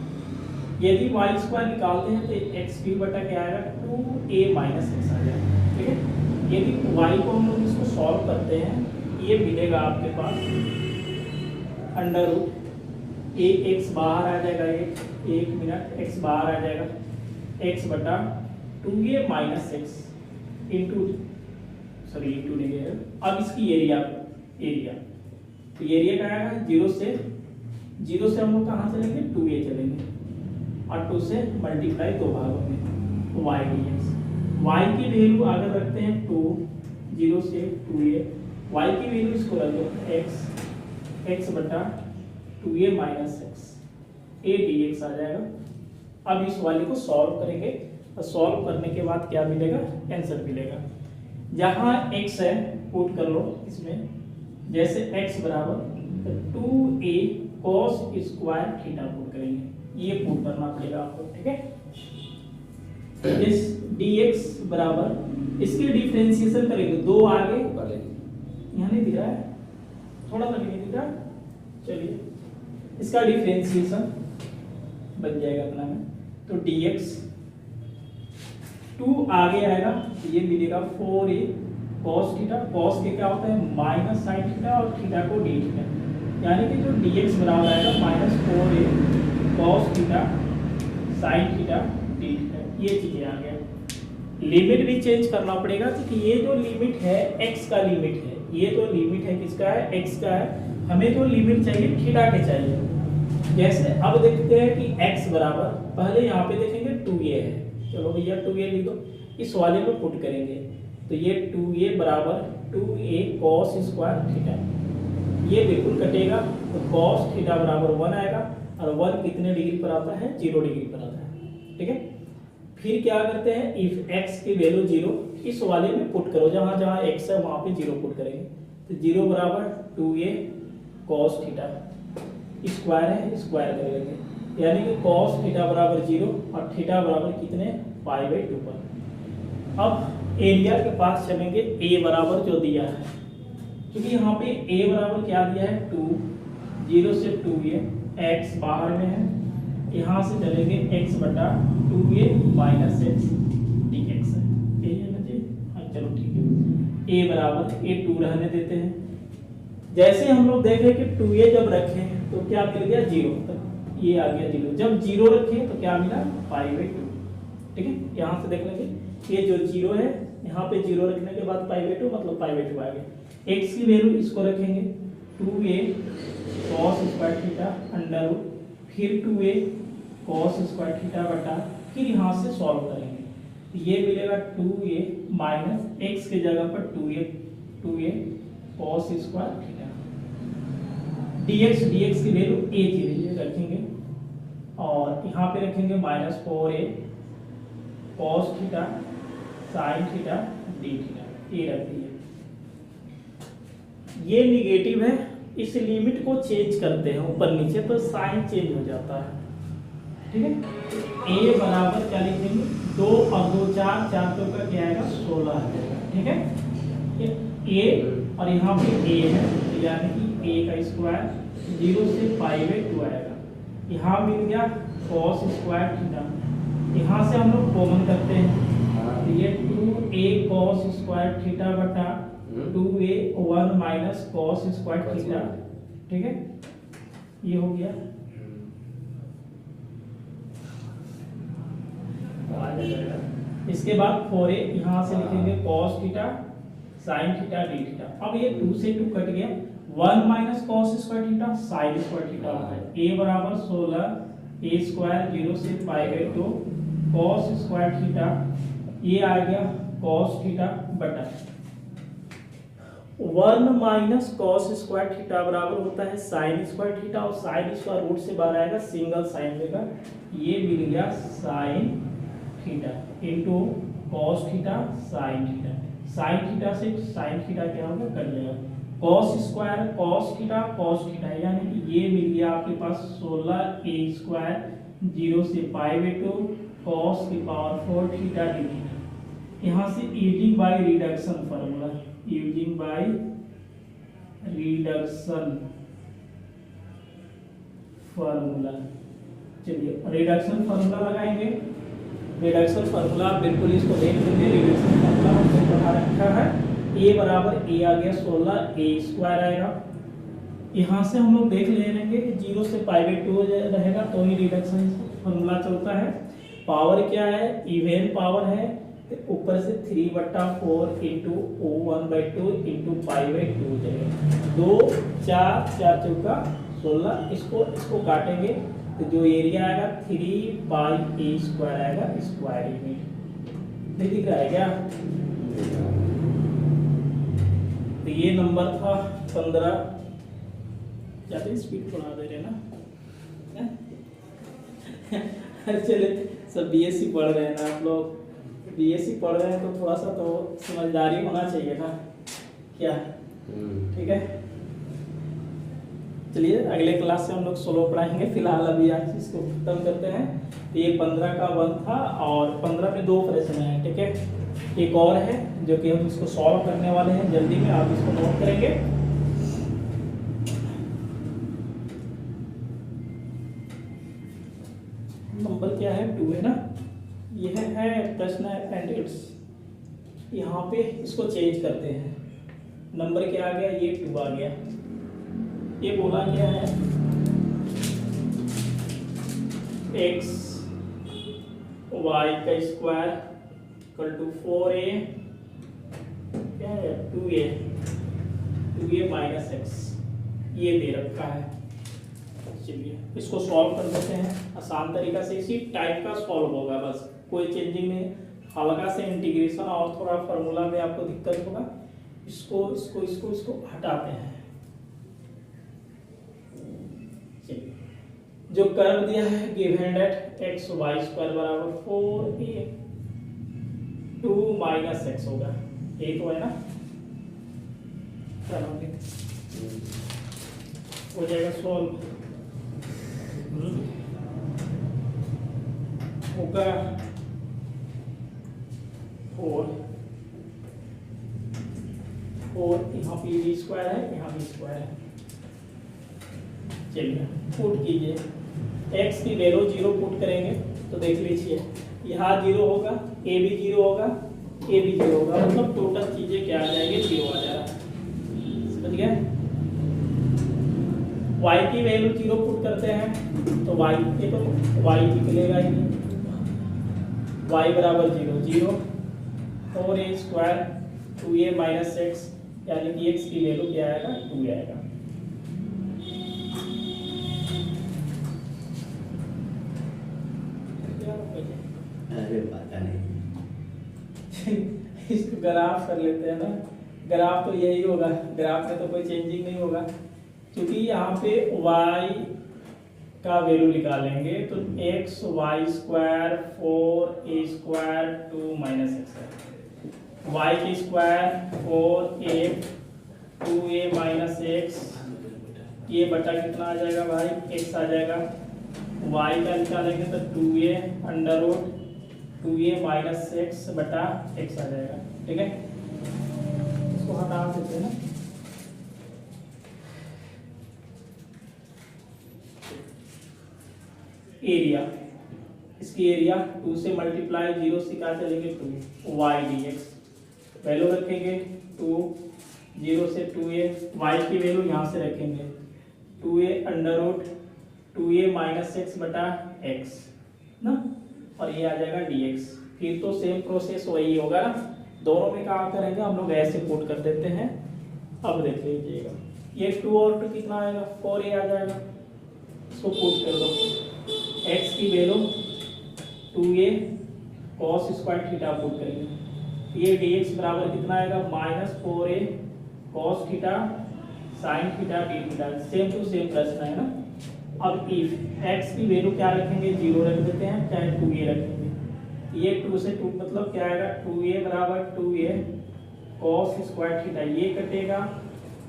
यदि y स्क्वायर निकालते हैं तो एक्स क्यूब बटा क्या आएगा, 2a माइनस एक्स आ जाएगा, ठीक है। यदि y को हम लोग इसको सॉल्व करते हैं, ये मिलेगा आपके पास अंडर रूट a, x बाहर आ जाएगा, एक मिनट, x बाहर आ जाएगा, x बटा 2a माइनस एक्स इंटू नहीं है। अब इसकी एरिया तो एरिया क्या आएगा, 0 से हम लोग कहाँ चलेंगे, 2a चलेंगे, और 2 से मल्टीप्लाई 2 भागों में y dx। y की वैल्यू अगर रखते हैं 2, 0 से 2a, y की वैल्यू इसको रख दो x बटा 2a minus x a d x आ जाएगा। अब इस वाले को सॉल्व करेंगे और सॉल्व करने के बाद क्या मिलेगा, आंसर मिलेगा। जहाँ x है पुट कर लो इसमें, जैसे x बराबर 2a cos square theta put करेंगे, ये पुट करना पड़ेगा आपको, ठीक है। इस dx बराबर इसके डिफरेंशिएशन करेंगे, दो आगे यहाँ नहीं दिख रहा है, थोड़ा सा नहीं दिख रहा, चलिए इसका डिफरेंशिएशन बन जाएगा अपना में, तो dx 2 आगे आएगा, ये मिलेगा 4a cos थीटा, cos के क्या होता है माइनस साइन थीटा और थीटा को d थीटा, यानी कि जो dx बराबर आएगा minus 4a cos theta sine theta d theta, ये चीजें आ गया। लिमिट भी चेंज करना पड़ेगा, क्योंकि ये जो लिमिट है x का लिमिट है, ये जो लिमिट है किसका है, x का है, हमें जो लिमिट चाहिए थीटा के चाहिए। जैसे अब देखते हैं कि x बराबर, पहले यहाँ पे देखेंगे 2a है, चलो भैया 2a लिख दो, इस वाले में पुट करेंगे, तो ये 2a बराबर 2a cos स्क्वायर थीटा, ये बिल्कुल कटेगा, तो cos थीटा बराबर 1 आएगा, और 1 कितने डिग्री पर आता है, 0 डिग्री पर आता है, ठीक है। फिर क्या करते हैं, इफ x की वैल्यू 0 इस वाले में पुट करो, जहां जहां x है वहां पे 0 पुट करेंगे, तो 0 बराबर 2a cos थीटा स्क्वायर है, स्क्वायर कर लेंगे, यानी कि cos थीटा बराबर 0 और थीटा बराबर कितने π/2 पर। अब एरिया के पास चलेंगे, a बराबर जो दिया है, क्योंकि यहाँ पे a बराबर क्या दिया है 2, 0 से 2a, x बाहर में है, यहाँ से चलेंगे x बटा 2a माइनस एक्स dx है, यही है ना जी, हाँ चलो ठीक है। a बराबर a 2 रहने देते हैं, जैसे हम लोग देखें कि 2a जब रखें तो क्या मिल गया 0, तक ये आ गया 0, जब 0 रखें तो क्या मिला π/2, ठीक है। यहाँ से देख लेंगे, ये जो 0 है यहाँ पे 0 रखने के बाद π/2 मतलब π/2 आ गया। x की वैल्यू इसको रखेंगे 2a cos square theta under root, फिर 2a cos स्क्वायर थीटा बटा, फिर यहाँ से सॉल्व करेंगे, ये मिलेगा 2a माइनस x की जगह पर 2a cos square theta, dx की वैल्यू a की वैल्यू रखेंगे, और यहाँ पे रखेंगे minus 4a cos theta sine theta d theta, ये रख दिए। ये निगेटिव है, इस लिमिट को चेंज करते हैं ऊपर नीचे तो साइन चेंज हो जाता है, ठीक है। a बराबर क्या लिखेंगे 2 और 2 4, 4 2 का क्या आएगा 16 आ जाएगा, ठीक है। a और यहाँ पे a है, यानी कि a का स्क्वायर 0 से π/2 आएगा, यहाँ मिल गया cos स्क्वायर थीटा, यहाँ से हम लोग कॉमन करते हैं, तो ये 2a cos स्क्वायर थीटा बटा 2a 1 minus cos square theta, ठीक है, ये हो गया। इसके बाद 4a यहाँ से लिखेंगे cos theta sine theta d theta, अब ये 2 से 2 कट गया, 1 minus cos square theta sine square theta होता है, a बराबर 16 a स्क्वायर 0 से π/2 cos स्क्वायर थीटा, ये आ गया cos थीटा बटा 1 माइनस cos स्क्वायर थीटा बराबर होता है साइन स्क्वायर थीटा, और साइन स्क्वायर रूट से बाहर आएगा सिंगल साइन लेगा, ये मिल गया sine theta into cos theta sine theta, sine theta से साइन थीटा क्या होगा कट जाएगा, cos स्क्वायर cos थीटा, यानी कि ये मिल गया आपके पास 16a स्क्वायर 0 से π/2 cos की पावर 4 थीटा d थीटा। यहाँ से using by reduction formula, using by reduction formula, चलिए रिडक्शन फार्मूला लगाएंगे। रिडक्शन फार्मूला बिल्कुल इसको देख लेंगे, रिडक्शन फार्मूला हमने पढ़ा रखा है, a बराबर a आ गया 16a स्क्वायर आएगा, यहाँ से हम लोग देख ले लेंगे कि 0 से π/2 रहेगा तो ही रिडक्शन फार्मूला चलता है। पावर क्या है, इवन पावर है, तो ऊपर से 3/4 इंटू 1/2 इंटू π/2 जाएगा, 2 4 4 चौका 16, इसको काटेंगे तो जो एरिया आएगा 3/a स्क्वायर आएगा, स्क्वायर यूनिट नहीं दिख रहा है क्या, तो ये नंबर था 15। ज़्यादा स्पीड बढ़ा दे रहे ना। अरे चले, सब बीएससी पढ़ रहे हैं ना आप लोग, बीएससी पढ़ रहे हैं तो थोड़ा सा तो समझदारी होना चाहिए ना, क्या? ठीक है, चलिए अगले क्लास से हम लोग सोलो पढ़ाएंगे। फिलहाल अभी आज इसको खत्म करते हैं। ये 15 का 1 था और 15 में 2 प्रश्न हैं, ठीक है। एक और है जो कि हम इसको सॉल्व करने वाले हैं जल्दी में, आप इसको नोट करेंगे। नंबर क्या है? 2 है ना। यह है प्रश्न एंड इट्स। यहाँ पे इसको चेंज करते हैं, नंबर क्या आ गया? ये 2 आ गया। ये बोला क्या है? x y का स्क्वायर इक्वल टू 4a क्या है 2a माइनस x, ये दे रखा है। चलिए इसको सॉल्व कर देते हैं आसान तरीका से। इसी टाइप का सॉल्व होगा, बस कोई चेंजिंग नहीं। हल्का से इंटीग्रेशन और थोड़ा फार्मूला में आपको दिक्कत होगा। इसको इसको इसको इसको हटाते हैं। जो कर्व दिया है given that x y square बराबर 4a 2 माइनस x होगा, ये तो है ना। हो जाएगा सॉल्व, होगा 4 यहाँ पे b स्क्वायर है, यहाँ b स्क्वायर है। चलिए पुट कीजिए, x की वैल्यू 0 पुट करेंगे तो देख लीजिए यहाँ 0 होगा, a भी 0 होगा, a भी 0 होगा, मतलब टोटल चीजें क्या आ जाएंगे? 0 आ जाएगा। समझ गए? y की वैल्यू 0 पुट करते हैं तो y के तो y निकलेगा ही, y बराबर 0 0 4a स्क्वायर 2a माइनस x, यानी कि x की वैल्यू क्या आएगा? 2 आएगा। अरे पता नहीं। इसको ग्राफ कर लेते हैं ना। ग्राफ तो यही होगा, ग्राफ में तो कोई चेंजिंग नहीं होगा, क्योंकि यहाँ पे y का वैल्यू निकालेंगे तो x y square 4a square 2 minus x है, y की square 4a 2a minus x, ये बटा कितना आ जाएगा भाई? x आ जाएगा। y का निकालेंगे तो 2a under root 2a minus x बटा x आ जाएगा, ठीक है। इसको हटा देते हैं ना। एरिया, इसकी एरिया 2 से मल्टीप्लाई 0 से क्या चलेंगे 2 y dx, वैल्यू रखेंगे 2 0 से 2a, y की वैल्यू यहाँ से रखेंगे 2a under root 2a minus x बटा x ना, और ये आ जाएगा dx। फिर तो सेम प्रोसेस वही होगा ना, दोनों में क्या करेंगे हम लोग ऐसे पुट कर देते हैं। अब देख लीजिएगा ये 2 और 2 कितना आएगा? 4a आ जाएगा, इसको पुट कर दो। x की value 2a cos square theta put करेंगे, ये dx बराबर कितना आएगा? Minus 4a cos theta sine theta d theta, same to same प्रश्न है ना। अब इफ x की वैल्यू क्या रखेंगे? 0 रख देते हैं, चाहे 2a रखेंगे। ये 2 से 2 मतलब क्या आएगा? 2a बराबर 2a cos स्क्वायर थीटा, ये कटेगा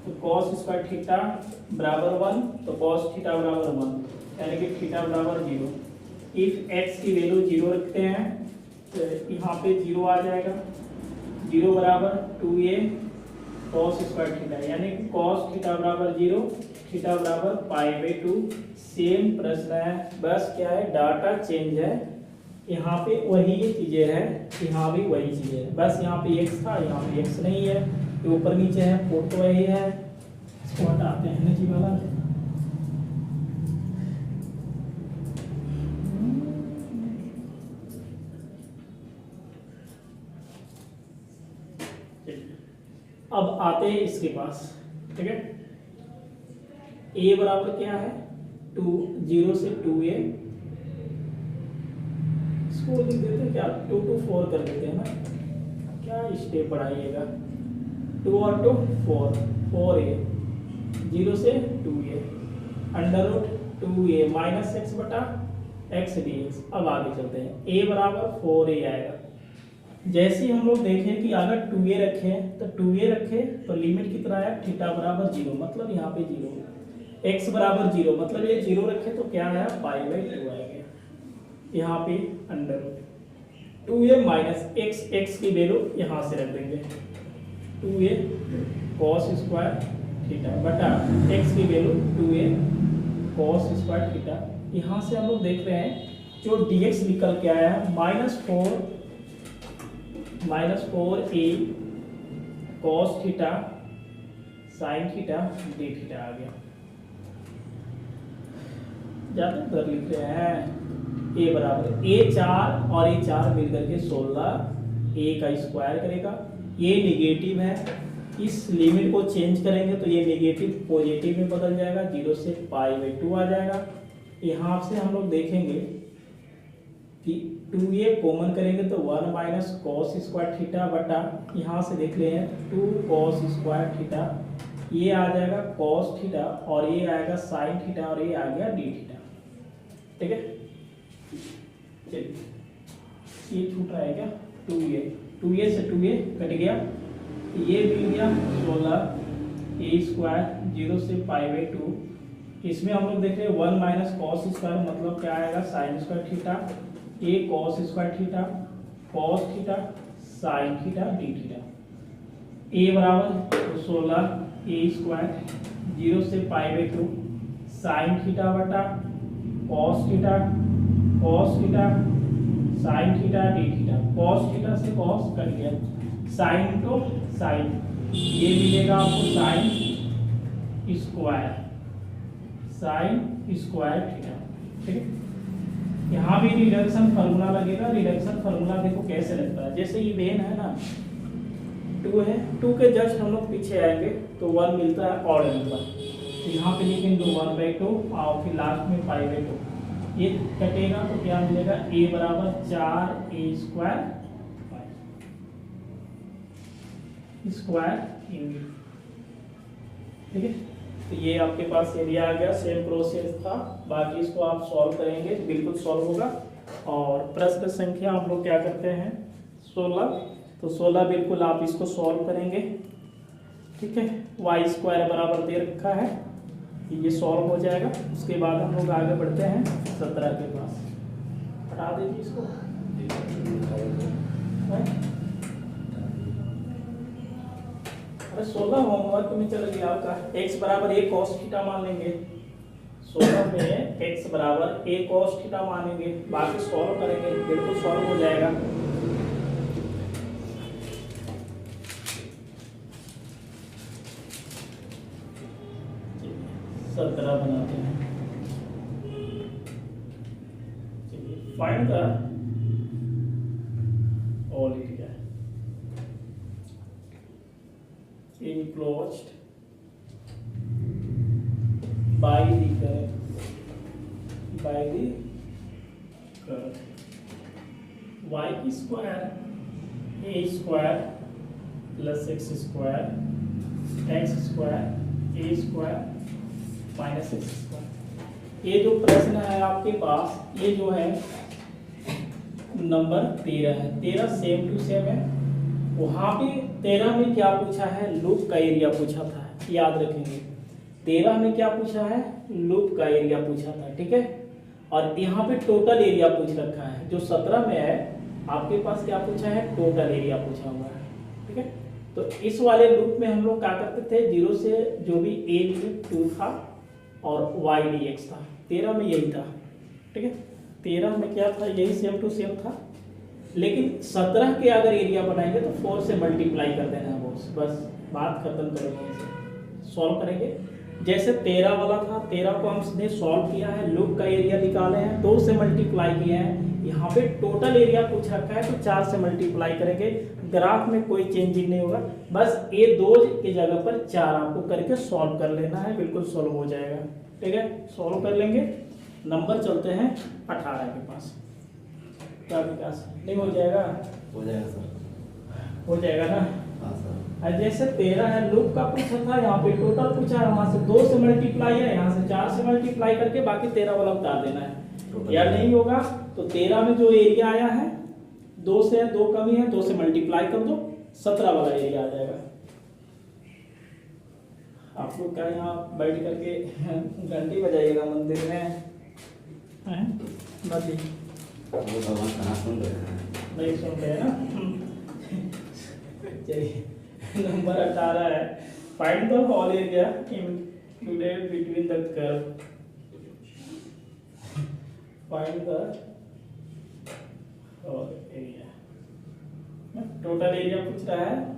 तो cos स्क्वायर थीटा बराबर 1, तो cos थीटा बराबर 1, यानी कि थीटा बराबर 0। इफ x की वैल्यू 0 रखते हैं तो यहाँ पे 0 आ जाएगा, 0 बराबर 2a cos स्क्वायर थीटा, यानी कि cos थीटा बराबर 0, थीटा बराबर π/2। सेम प्रश्न है, बस क्या है? डाटा चेंज है। यहाँ पे वही चीजें हैं, यहाँ भी वही चीजें हैं, बस यहाँ पे x था, यहाँ पे x नहीं है, ये ऊपर नीचे है, पुट तो वही है। इसको हटाते हैं ना जी वाला। अब आते हैं इसके पास, ठीक है। a बराबर क्या है? 2 0 से 2a, इसको लिख देते हैं क्या? 2 to 4 कर देते हैं ना, क्या स्टेप बढ़ाइएगा। 2 और 2 4, 4a 0 से 2a under root 2a minus x बटा एक्स डी एक्स। अब आगे चलते हैं, a बराबर 4a आएगा। जैसे ही हम लोग देखें कि अगर 2a रखें तो 2a रखें तो लिमिट कितना आया, थीटा बराबर 0, मतलब यहाँ पे 0, x बराबर 0, मतलब ये 0 रखें तो क्या आया, पाई बाई 2 आएगा। यहाँ पे अंडर रूट 2a माइनस x की वैल्यू यहाँ से रख देंगे 2a cos स्क्वायर थीटा बटा x की value 2a cos square theta. यहाँ से हम लोग देख रहे हैं जो dx निकल के आया है -4a cos theta sin theta d theta आ गया। ज्यादा कर लिख रहे हैं a बराबर a4 और a4 मिलकर के 16 a का स्क्वायर करेगा। ये निगेटिव है, इस लिमिट को चेंज करेंगे तो ये निगेटिव पॉजिटिव में बदल जाएगा, 0 से पाई बाई 2 आ जाएगा। यहाँ से हम लोग देखेंगे कि 2a कॉमन करेंगे तो 1 माइनस कॉस स्क्वायर थीटा बटा, यहाँ से देख ले हैं 2 कॉस स्क्वायर थीटा, ये आ जाएगा कॉस थीटा और ये आएगा साइन थीटा और ये आ गया डी थीटा। ठीक है, चलिए ये छूट रहा है क्या, 2a से 2a कट गया, ये मिल गया 16 a स्क्वायर 0 से पाई बाई 2। इसमें हम लोग देख रहे हैं 1 माइनस कॉस स्क्वायर मतलब क्या आएगा, sign square theta, a cos square theta cos theta sin theta d theta. a बराबर 16 a स्क्वायर 0 से पाई बाई 2 sin थीटा बटा cos theta sin theta d theta. cos theta से cos cut गया, sin तो sin, ये मिलेगा आपको sin square theta. ठीक है, यहाँ भी रिडक्शन फार्मूला लगेगा। रिडक्शन फार्मूला देखो कैसे लगता है, जैसे ये वेन है ना 2 है, 2 के जस्ट हम लोग पीछे आएंगे तो 1 मिलता है ऑड नंबर, तो यहाँ पे लिखेंगे 1/2 और फिर लास्ट में पाई बाई 2, ये कटेगा तो क्या मिलेगा, a बराबर 4a स्क्वायर इंटू। ठीक है, तो ये आपके पास एरिया आ गया। सेम प्रोसेस था, बाकी इसको आप सॉल्व करेंगे तो बिल्कुल सॉल्व होगा। और प्रश्न संख्या हम लोग क्या करते हैं 16, तो 16 बिल्कुल आप इसको सॉल्व करेंगे। ठीक है, वाई स्क्वायर बराबर दे रखा है, ये सॉल्व हो जाएगा। उसके बाद हम लोग आगे बढ़ते हैं 17 के पास। हटा दीजिए इसको, अरे 16 होमवर्क में चल गया आपका। x बराबर a cos थीटा मान लेंगे, 16 में x बराबर a cos थीटा मानेंगे, बाकी सॉल्व करेंगे, बिल्कुल सॉल्व हो जाएगा। सत्रह बनाते हैं, find the all area enclosed by the curve y की square a square plus x square a square minus x square. ये जो प्रश्न है आपके पास, ये जो है नंबर 13 है, 13 सेम टू सेम है। वहाँ पे 13 में क्या पूछा है, लूप का एरिया पूछा था, याद रखेंगे। 13 में क्या पूछा है, लूप का एरिया पूछा था। ठीक है, और यहाँ पे टोटल एरिया पूछ रखा है। जो 17 में है आपके पास क्या पूछा है, टोटल एरिया पूछा हुआ है। ठीक है, तो इस वाले लूप में हम लोग क्या करते थे, 0 से जो भी a लिमिट 2 था और y dx था। 13 में यही था। ठीक है, 13 में क्या था, यही सेम टू सेम था। लेकिन 17 के अगर एरिया बनाएंगे तो 4 से मल्टीप्लाई कर देना है बॉस, बस बात खत्म करेंगे, इसे सॉल्व करेंगे। जैसे 13 वाला था, 13 को हमने सॉल्व किया है, लूप का एरिया निकाले हैं, 2 से मल्टीप्लाई किए हैं। यहाँ पे टोटल एरिया पूछ रखा है तो 4 से मल्टीप्लाई करेंगे। ग्राफ में कोई चेंजिंग नहीं होगा, बस ये 2 की जगह पर 4 आपको करके सॉल्व कर लेना है, बिल्कुल सॉल्व हो जाएगा। ठीक है, सॉल्व कर लेंगे। नंबर चलते हैं 18 के पास। क्या विकास नहीं हो जाएगा? हो जाएगा सर, हो जाएगा ना? हाँ सर। और जैसे 13 है, लूप का पूछा था, यहाँ पे टोटल पूछा है, वहां से 2 से मल्टीप्लाई है, यहाँ से 4 से मल्टीप्लाई करके बाकी 13 वाला उतार देना है। या नहीं होगा तो 13 में जो एरिया आया है 2 से 2 कमी है, 2 से मल्टीप्लाई कर दो, 17 वाला एरिया आ जाएगा। आप लोग क्या यहाँ बैठ करके घंटी बजाइएगा मंदिर में? नहीं वो भगवान कहाँ सुन रहे हैं? नहीं सुन रहे हैं ना? चलिए, नंबर 18 है, find the whole area included between the curve. Find the whole area, total area पूछ रहा है।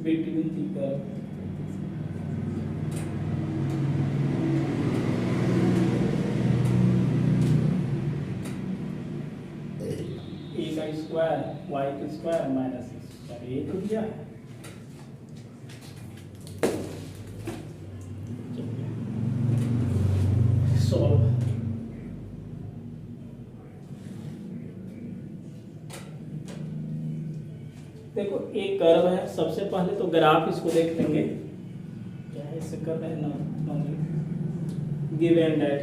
between the curve. A का स्क्वायर y का स्क्वायर माइनस स्क्वायर, ये तो दिया है। सॉल्व। देखो एक कर्व है, सबसे पहले तो ग्राफ इसको देख लेंगे, क्या है इसे कर रहे हैं ना, गिव एंड दैट।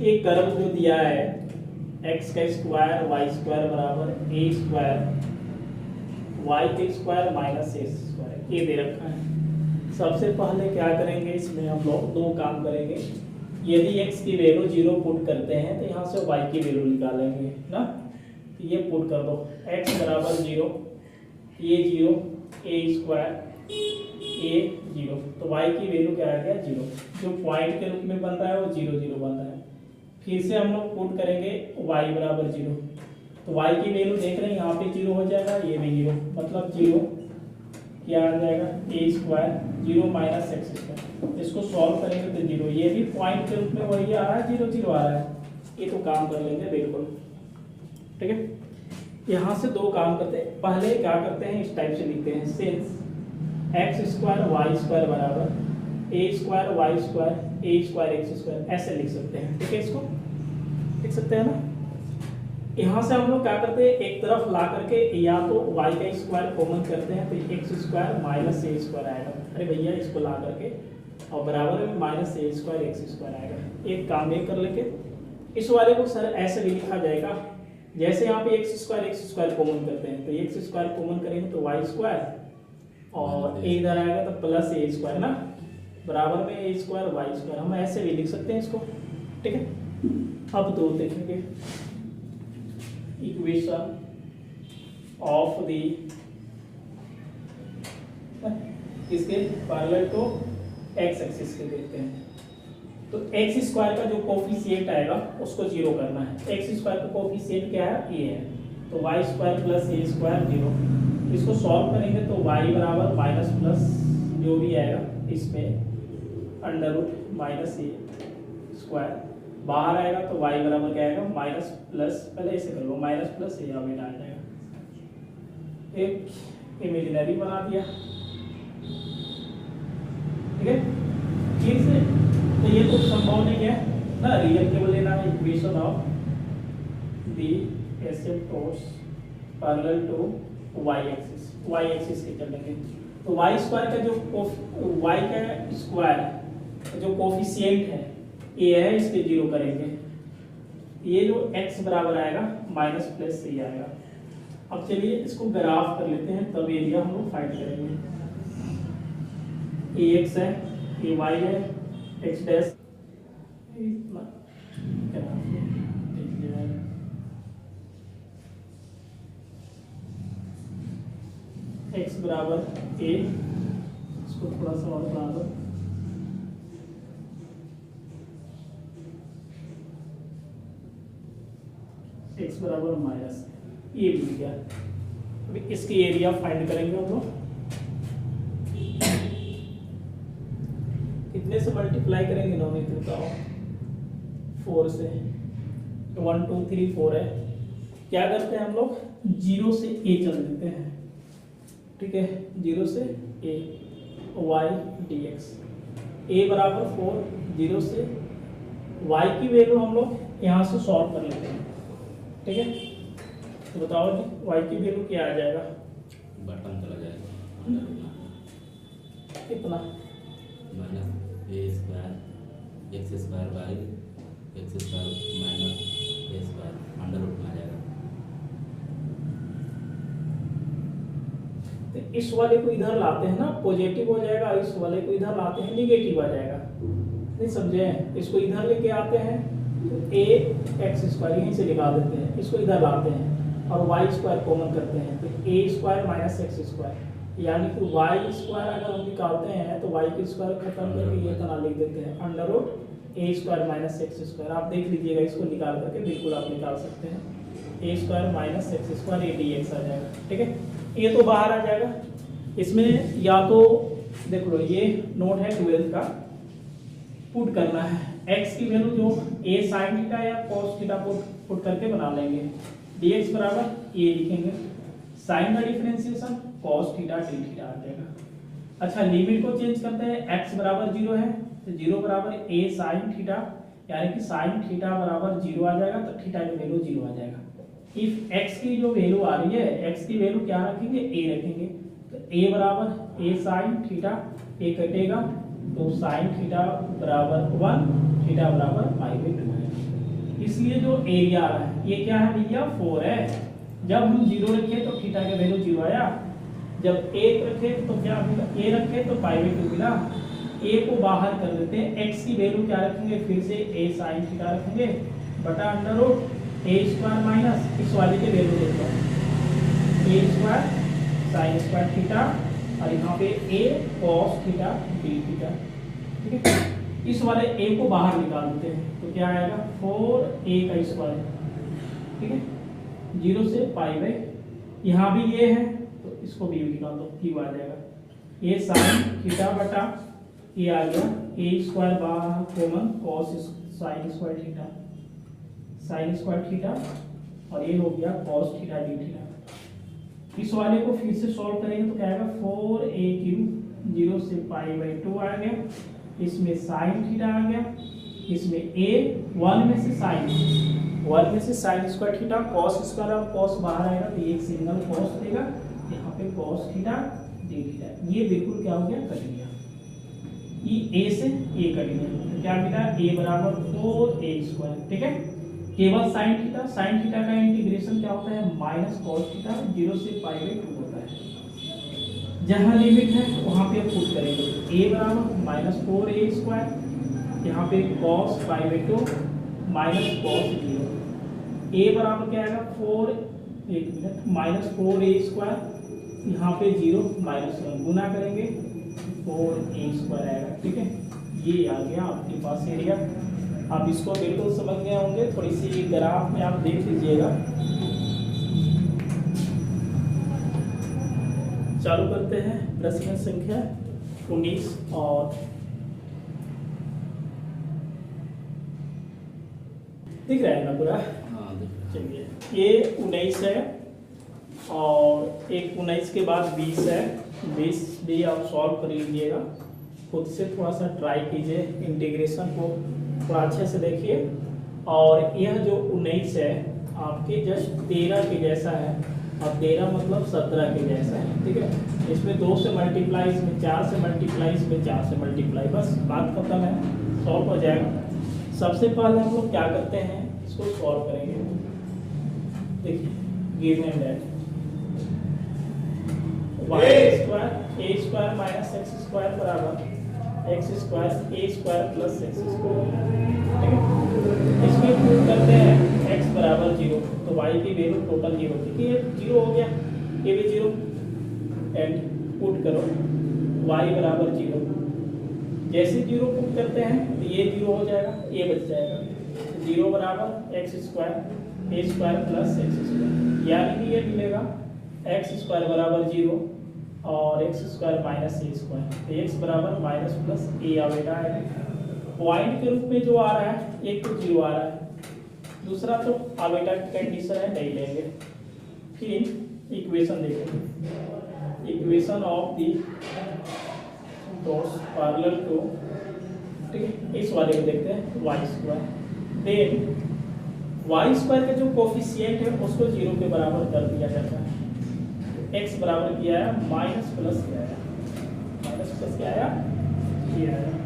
एक कर्व जो दिया है x का स्क्वायर y स्क्वायर बराबर a स्क्वायर y का स्क्वायर माइनस a स्क्वायर, ये दे रखा है। सबसे पहले क्या करेंगे, इसमें हम लोग 2 काम करेंगे। यदि x की वैल्यू 0 पुट करते हैं तो यहाँ से y की वैल्यू निकालेंगे ना, ये पुट कर दो, x बराबर 0, ये 0, a स्क्वायर a 0, तो y की वैल्यू क्या आ गया 0, जो पॉइंट के रूप में बन रहा है वो 0 0 बन रहा है। फिर से हम लोग पुट करेंगे y बराबर 0, तो y की वैल्यू देख रहे हैं यहाँ पे 0 हो जाएगा, ये भी 0, मतलब 0 क्या आ जाएगा a square 0 minus x square. इसको सॉल्व करेंगे तो 0, ये भी पॉइंट के रूप में वही आ रहा है, 0 0 आ रहा है, ये तो काम कर लेंगे बिल्कुल, ठीक है। यहाँ से 2 काम करते हैं। पहले क्या करते हैं, इस टाइप से लिखते हैं, since x square y square बराबर a square y square a square x square, ऐसे लिख सकते हैं, ठीक है। इसको लिख सकते हैं ना। यहाँ से हम लोग क्या करते हैं, एक तरफ ला करके या तो वाई का स्क्वायर कॉमन करते हैं तो x square minus a square आएगा। अरे भैया इसको ला करके और बराबर में minus a square x square आएगा। एक काम ये कर लेंगे, इस वाले को सर ऐसे भी लिखा जाएगा, जैसे यहाँ पे एक्स स्क्वायर कॉमन करते हैं तो एक्स स्क्वायर कॉमन करेंगे तो वाई स्क्वायर और ए इधर आएगा तो प्लस ए स्क्वायर ना, बराबर में ए स्क्वायर वाई स्क्वायर, हम ऐसे भी लिख सकते हैं इसको, ठीक है। अब 2 देखेंगे, इक्वेशन ऑफ द इसके पैरेलल टू एक्स एक्सिस के देखते हैं। तो एक्स स्क्वायर का जो कोफिशिएंट आएगा उसको 0 करना है। एक्स स्क्वायर का कोफिशिएंट क्या है, ये है, तो वाई स्क्वायर प्लस ए स्क्वायर 0। इसको सॉल्व करेंगे तो वाई बराबर माइनस प्लस जो भी आएगा इसमें under root minus a square, बाहर आएगा तो वाई बराबर क्या आएगा माइनस प्लस, पहले ऐसे कर लो माइनस प्लस ए हमें डाल जाएगा, एक इमेजिनरी बना दिया, ठीक है। फिर से तो ये कुछ संभव नहीं है ना, रियल केवल लेना है, equation of the asymptotes parallel to y axis के चलेंगे। तो वाई स्क्वायर का जो वाई का स्क्वायर जो कोफिशिएंट है ये है, इसके 0 करेंगे, ये जो x बराबर आएगा माइनस प्लस से आएगा। अब चलिए इसको ग्राफ कर लेते हैं, तब एरिया हम लोग फाइंड करेंगे। ये x है, ये y है, x डैश x बराबर a, इसको थोड़ा सा और बना दो, x बराबर माइनस, ये मिल गया। अभी इसकी एरिया फाइंड करेंगे हम लोग, कितने से मल्टीप्लाई करेंगे नॉमिनल तो बताओ, 4 से, 1 2 3 4 है, क्या करते हैं हम लोग, 0 से a चल देते हैं, ठीक है, 0 से a y dx, a बराबर 4, 0 से y की वैल्यू हम लोग यहाँ से सॉल्व कर लेते हैं, ठीक है। तो बताओ जी y की वैल्यू क्या आ जाएगा, बटन चला जाएगा कितना, minus a square x square by x square minus a square under root में आ जाएगा। तो इस वाले को इधर लाते हैं ना, पॉजिटिव हो जाएगा, इस वाले को इधर लाते हैं निगेटिव आ जाएगा, नहीं समझे, इसको इधर लेके आते हैं तो a एक्स स्क्वायर यहीं से निकाल देते हैं, इसको इधर लाते हैं और वाई स्क्वायर कॉमन करते हैं तो a square minus x square, यानी कि वाई स्क्वायर अगर हम निकालते हैं तो वाई की स्क्वायर खत्म करके ये तना लिख देते हैं अंडर रूट ए स्क्वायर माइनस एक्स स्क्वायर। आप देख लीजिएगा, इसको निकाल करके बिल्कुल आप निकाल सकते हैं, a square minus x square a d x आ जाएगा, ठीक है। ये तो बाहर आ जाएगा, इसमें या तो देख लो ये नोट है 12 का, पुट करना है x की वैल्यू जो a sin थीटा या cos थीटा पुट करके बना लेंगे, dx बराबर a लिखेंगे, साइन का differentiation cos theta d theta आ जाएगा। अच्छा लिमिट को चेंज करते हैं, x बराबर 0 है तो 0 बराबर a sin थीटा, यानी कि sin थीटा बराबर 0 आ जाएगा तो थीटा की वैल्यू 0 आ जाएगा। इफ x की जो वैल्यू आ रही है, x की वैल्यू क्या रखेंगे, a रखेंगे, तो a बराबर a sin थीटा, a कटेगा तो साइन थीटा बराबर 1, थीटा बराबर π/2 है। इसलिए जो एरिया आ रहा है ये क्या है भैया, 4 है। जब हम 0 रखे तो थीटा के वैल्यू 0 आया, जब 1 रखे तो क्या मिला, a रखे तो π/2 मिला। a को बाहर कर देते हैं, x की वैल्यू क्या रखेंगे, फिर से a sin थीटा रखेंगे बटा under root a square minus इस वाले के वैल्यू देखो a square sin square theta और यहाँ पे a cos theta d theta, ठीक है। इस वाले a को बाहर निकाल देते हैं तो क्या आएगा, 4a का स्क्वायर, ठीक है, 0 से π/, यहाँ भी ये है तो इसको भी निकाल दो, q आ जाएगा, a sin थीटा बटा ये आ गया a स्क्वायर बाहर common cos sin square theta, sin square theta और ये हो गया cos थीटा d थीटा। इस वाले को फिर से सॉल्व करेंगे तो क्या आएगा, 4a³ 0 से π/2 आ गया, इसमें sin थीटा आ गया, इसमें a 1 में से sin square theta cos square और cos बाहर आएगा तो ये एक सिंगल cos देगा, यहाँ पे cos थीटा d थीटा, ये बिल्कुल क्या हो गया, कट गया, ये a से a कट गया तो क्या मिला, a बराबर 4a², ठीक है। केवल sin थीटा का इंटीग्रेशन क्या होता है, माइनस cos थीटा 0 से π/2 होता है। जहाँ लिमिट है वहाँ पे पुट करेंगे, a बराबर -4a², यहाँ पे cos π/2 माइनस cos 0, a बराबर क्या आएगा, 4a², यहाँ पे 0 -1 गुना करेंगे 4a² आएगा, ठीक है। ये आ गया आपके पास एरिया। आप इसको बिल्कुल समझ गए होंगे, थोड़ी सी ग्राफ में आप देख लीजिएगा। चालू करते हैं प्रश्न संख्या 19 और दिख रहा है ना पूरा, हाँ चलिए ये 19 है और एक 19 के बाद 20 है, 20 भी आप सॉल्व कर लीजिएगा, खुद से थोड़ा सा ट्राई कीजिए, इंटीग्रेशन को थोड़ा अच्छे से देखिए। और यह जो 19 है आपके जस्ट 13 के जैसा है, और 13 मतलब 17 के जैसा है, ठीक है। इसमें 2 से मल्टीप्लाई, इसमें 4 से मल्टीप्लाई, इसमें 4 से मल्टीप्लाई, बस बात खत्म है, सॉल्व हो जाएगा। सबसे पहले हम लोग क्या करते हैं, इसको सॉल्व करेंगे। देखिए given that a² minus x² बराबर x² a² प्लस x², ठीक है। इसमें पुट करते हैं x बराबर 0 तो y की वैल्यू टोटल 0 होती है, 0 हो गया, ये भी 0 एंड पुट करो y बराबर 0, जैसे 0 पुट करते हैं तो ये 0 हो जाएगा, ये बच जाएगा, 0 बराबर x² a² प्लस x², यानी कि ये मिलेगा x² बराबर 0 और x² माइनस a², तो x बराबर माइनस प्लस a आवेगा। पॉइंट के रूप में जो आ रहा है एक तो 0 आ रहा है, दूसरा तो आवेटा की कंडीशन है, नहीं लेंगे। फिर इक्वेशन देखेंगे, equation of the dots parallel to, ठीक है, इस वाले को देखते हैं y square. Then y square का जो कोफिशिएंट है उसको 0 के बराबर कर दिया जाता है। एक्स बराबर किया है माइनस प्लस किया है, माइनस प्लस क्या आया, ये आया।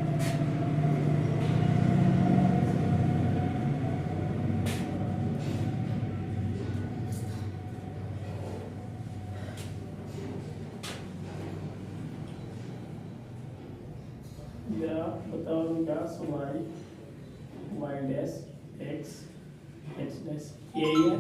बताओ Vikas y, y dash x, x dash, यही है।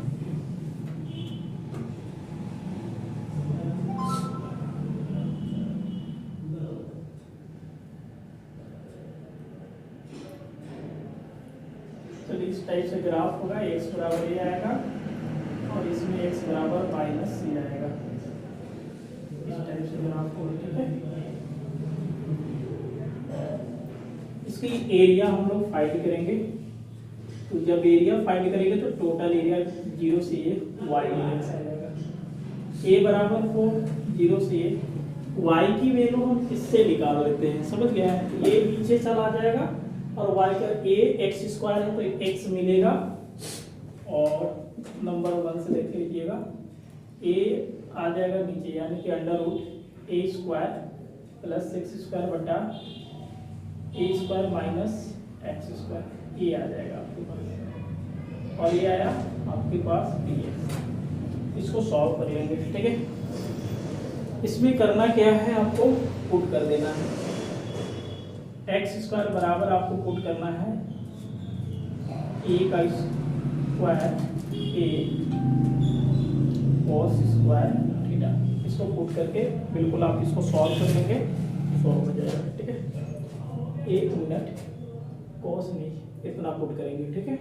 तो इस टाइप से ग्राफ होगा, एक्स बराबर ये आएगा और इसमें एक्स बराबर माइनस सी आएगा, इस टाइप से ग्राफ होगा, ठीक है। इसकी एरिया हम लोग फाइंड करेंगे। तो जब एरिया फाइंड करेंगे तो टोटल एरिया 0 से ये वाई एक्स आ जाएगा। ए बराबर 4, 0 से ये वाई की वैल्यू हम इससे निकाल लेते हैं, समझ गया है। ये पीछे चला जाएगा और वाई का ए एक्स स्क्वायर है तो एक्स मिलेगा, और नंबर 1 से देख लीजिएगा, ए आ जाएगा नीचे, यानी कि अंडर रूट ए स्क्वायर प्लस एक्स स्क्वायर बटा ए स्क्वायर माइनस एक्स स्क्वायर, ये आ जाएगा आपके पास, और ये आया आपके पास dx। इसको सॉल्व कर लेंगे, ठीक है। इसमें करना क्या है, आपको पुट कर देना है। एक्स स्क्वायर बराबर आपको पुट करना है ए का स्क्वायर ए कॉस स्क्वायर थीटा। इसको पुट करके बिल्कुल आप इसको सॉल्व कर लेंगे, सॉल्व हो जाएगा, ठीक है। 1 मिनट, कॉस नहीं इतना पुट करेंगे, ठीक है।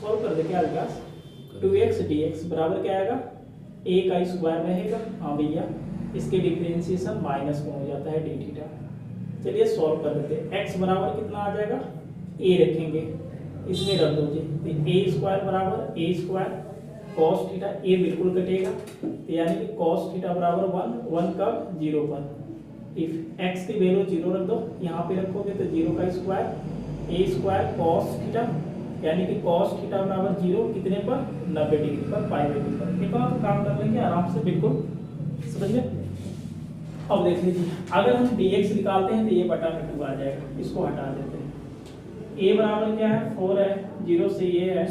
सॉल्व कर दे, क्या आएगा 2x dx बराबर क्या आएगा, a का स्क्वायर रहेगा, हाँ भैया, इसके डिफरेंशिएशन माइनस में हो जाता है डी थीटा। चलिए सॉल्व कर देते हैं। x बराबर कितना आ जाएगा, a रखेंगे, इसमें रख दो जी, तो a स्क्वायर बराबर a square cos theta, a बिल्कुल कटेगा, तो यानी कि कॉस थीटा बराबर 1 कब 0 पर। इफ x की वैल्यू 0 रख दो, यहाँ पे रखोगे तो 0 का square a square cos theta, यानी कि कॉस थीटा बराबर 0 कितने पर, 90 डिग्री पर, पाई बाई 2 पर। एक और काम कर लेंगे आराम से, बिल्कुल समझ गए। अब देख लीजिए, अगर हम dx निकालते हैं तो ये बटा में 2 आ जाएगा, इसको हटा देते हैं। a बराबर क्या है 4 है, 0 से ये है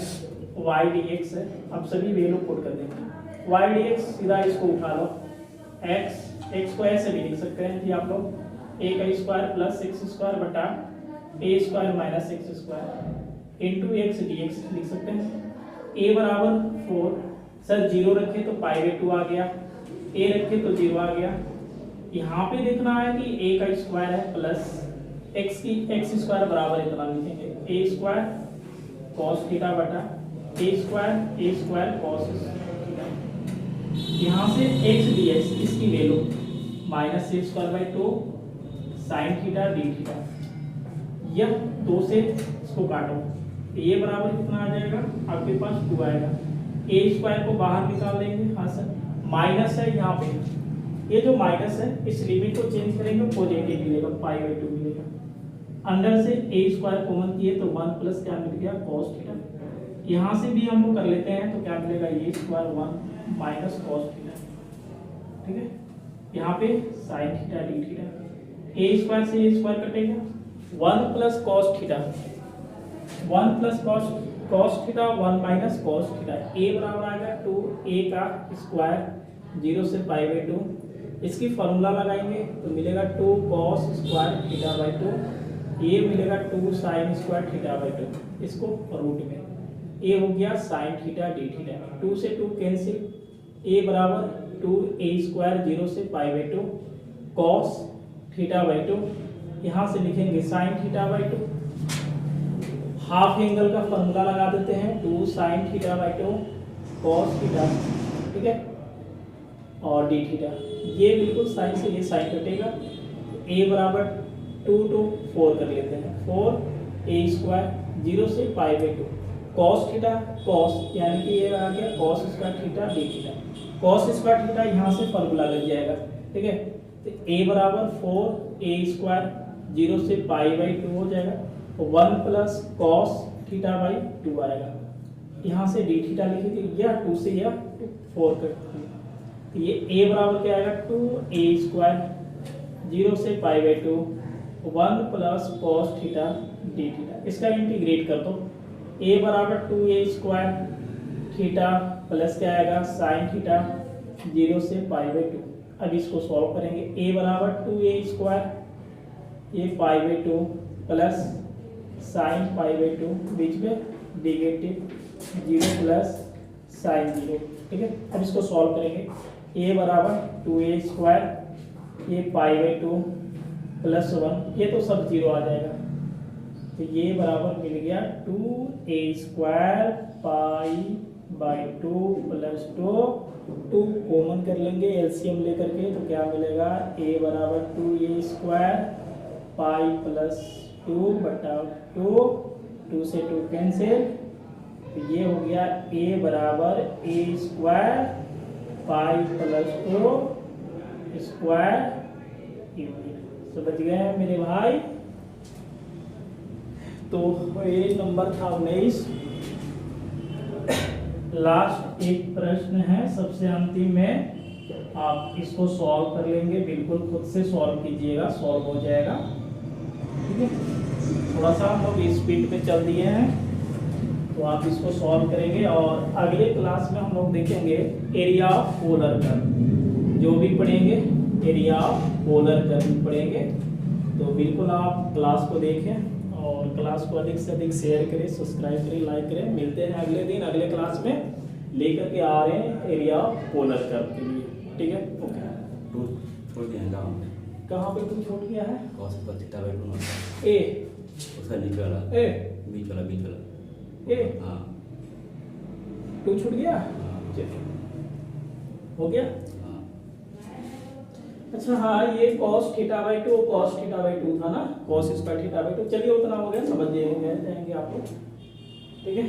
y dx है। अब सभी वैल्यू पुट कर देंगे, y dx सीधा इसको उठा लो, x को ऐसे भी लिख सकते हैं कि आप लोग a का स्क्वायर प्लस एक्स स्क्वायर बटा a square minus x square into x dx लिख सकते हैं। a बराबर 4, सर 0 रखे तो पाई बाई 2 आ गया, a रखे तो 0 आ गया। यहाँ पे देखना है कि a का स्क्वायर है प्लस एक्स स्क्वायर बराबर इतना लिखेंगे, a स्क्वायर कॉस थीटा बटा a स्क्वायर कॉस थीटा। यहाँ से x dx इसकी value minus a square by 2 sine theta d theta, यह 2 से इसको काटो, ये बराबर कितना आ जाएगा आपके पास 2 आएगा। ए स्क्वायर को बाहर निकाल लेंगे, हाँ सर, माइनस है यहाँ पे, ये जो माइनस है इस लिमिट को चेंज करेंगे पॉजिटिव मिलेगा, पाई बाई 2 मिलेगा। अंदर से ए स्क्वायर कॉमन किए तो 1 प्लस क्या मिल गया कॉस थीटा। यहाँ से भी हम लोग कर लेते हैं तो क्या मिलेगा, a square 1 minus cos theta, ठीक है। यहाँ पे sine theta d theta, a square से ए स्क्वायर कटेगा, 1 plus cos theta, 1 plus cos theta 1 minus cos theta, a बराबर आ गया 2 ए का स्क्वायर 0 से पाई बाई 2। इसकी फॉर्मूला लगाएंगे तो मिलेगा 2 कॉस स्क्वायर थीटा बाई 2, ये मिलेगा 2 साइन स्क्वायर थीटा बाई 2, इसको रूट में ए हो गया साइन थीटा डी थीटा, 2 से 2 कैंसिल, ए बराबर 2 ए स्क्वायर 0 से pi by 2 cos theta by 2, यहाँ से लिखेंगे sign theta by 2, half angle का फॉर्मूला लगा देते हैं 2 sine theta by 2 cos theta, ठीक है, और डी थीटा, ये बिल्कुल साइन से ये साइन कटेगा, ए बराबर 2 to 4 कर लेते हैं, 4 ए स्क्वायर 0 से pi by 2, cos theta cos यानी कि ये आ गया cos square theta d theta. Cos square theta यहाँ से फॉर्मूला लग जाएगा, ठीक है। तो a बराबर 4a स्क्वायर 0 से पाई बाई 2 हो जाएगा, 1 प्लस कॉस थीटा बाई 2 आएगा। यहाँ से डी थीटा लिखेंगे, या 2 से या 4 कर, तो ये a बराबर क्या आएगा 2a स्क्वायर 0 से pi by 2 1 plus cos theta d theta. इसका इंटीग्रेट कर दो, a बराबर 2a स्क्वायर थीटा प्लस क्या आएगा साइन थीटा 0 से पाई बाई 2। अब इसको सॉल्व करेंगे, a बराबर 2a स्क्वायर ये पाई by 2 plus sign pi by 2 बीच में नेगेटिव 0 प्लस साइन 0, ठीक है। अब इसको सॉल्व करेंगे, a बराबर 2a स्क्वायर ये पाई बाई 2 प्लस 1, ये तो सब 0 आ जाएगा, तो ये बराबर मिल गया 2a square pi by 2 plus 2 common कर लेंगे एलसीएम लेकर के, तो क्या मिलेगा a बराबर 2a स्क्वायर पाई प्लस 2 बटा 2 से 2 कैंसिल, तो ये हो गया a बराबर a square pi plus 2 square. समझ गए हैं मेरे भाई। तो ये नंबर था 19। लास्ट एक प्रश्न है सबसे अंतिम में, आप इसको सॉल्व कर लेंगे, बिल्कुल खुद से सॉल्व कीजिएगा, सॉल्व हो जाएगा, ठीक है। थोड़ा सा हम लोग स्पीड पे चल दिए हैं, तो आप इसको सॉल्व करेंगे और अगले क्लास में हम लोग देखेंगे एरिया ऑफ पोलर कर्व, जो भी पढ़ेंगे एरिया ऑफ पोलर कर्व पढ़ेंगे। तो बिल्कुल आप क्लास को देखें और क्लास को अधिक से अधिक शेयर करें, सब्सक्राइब करें, लाइक करें। मिलते हैं अगले दिन अगले क्लास में, लेकर के आ रहे हैं एरिया ऑफ पोलर कर्व के लिए, ठीक है। ओके, टू छोड़ दिया है कहाँ पे टू छोड़ दिया है? कॉस पर थीटा बाई 2 होता ए है, उसका नीचे वाला ए बीच वाला ए हाँ टू छूट गया, हाँ चलिए हो गया। हाँ अच्छा हाँ, ये cos theta by 2 cos theta by 2 था ना, cos स्क्वायर थीटा बाई 2। चलिए उतना हो गया, समझ जाएंगे आप लोग, ठीक है।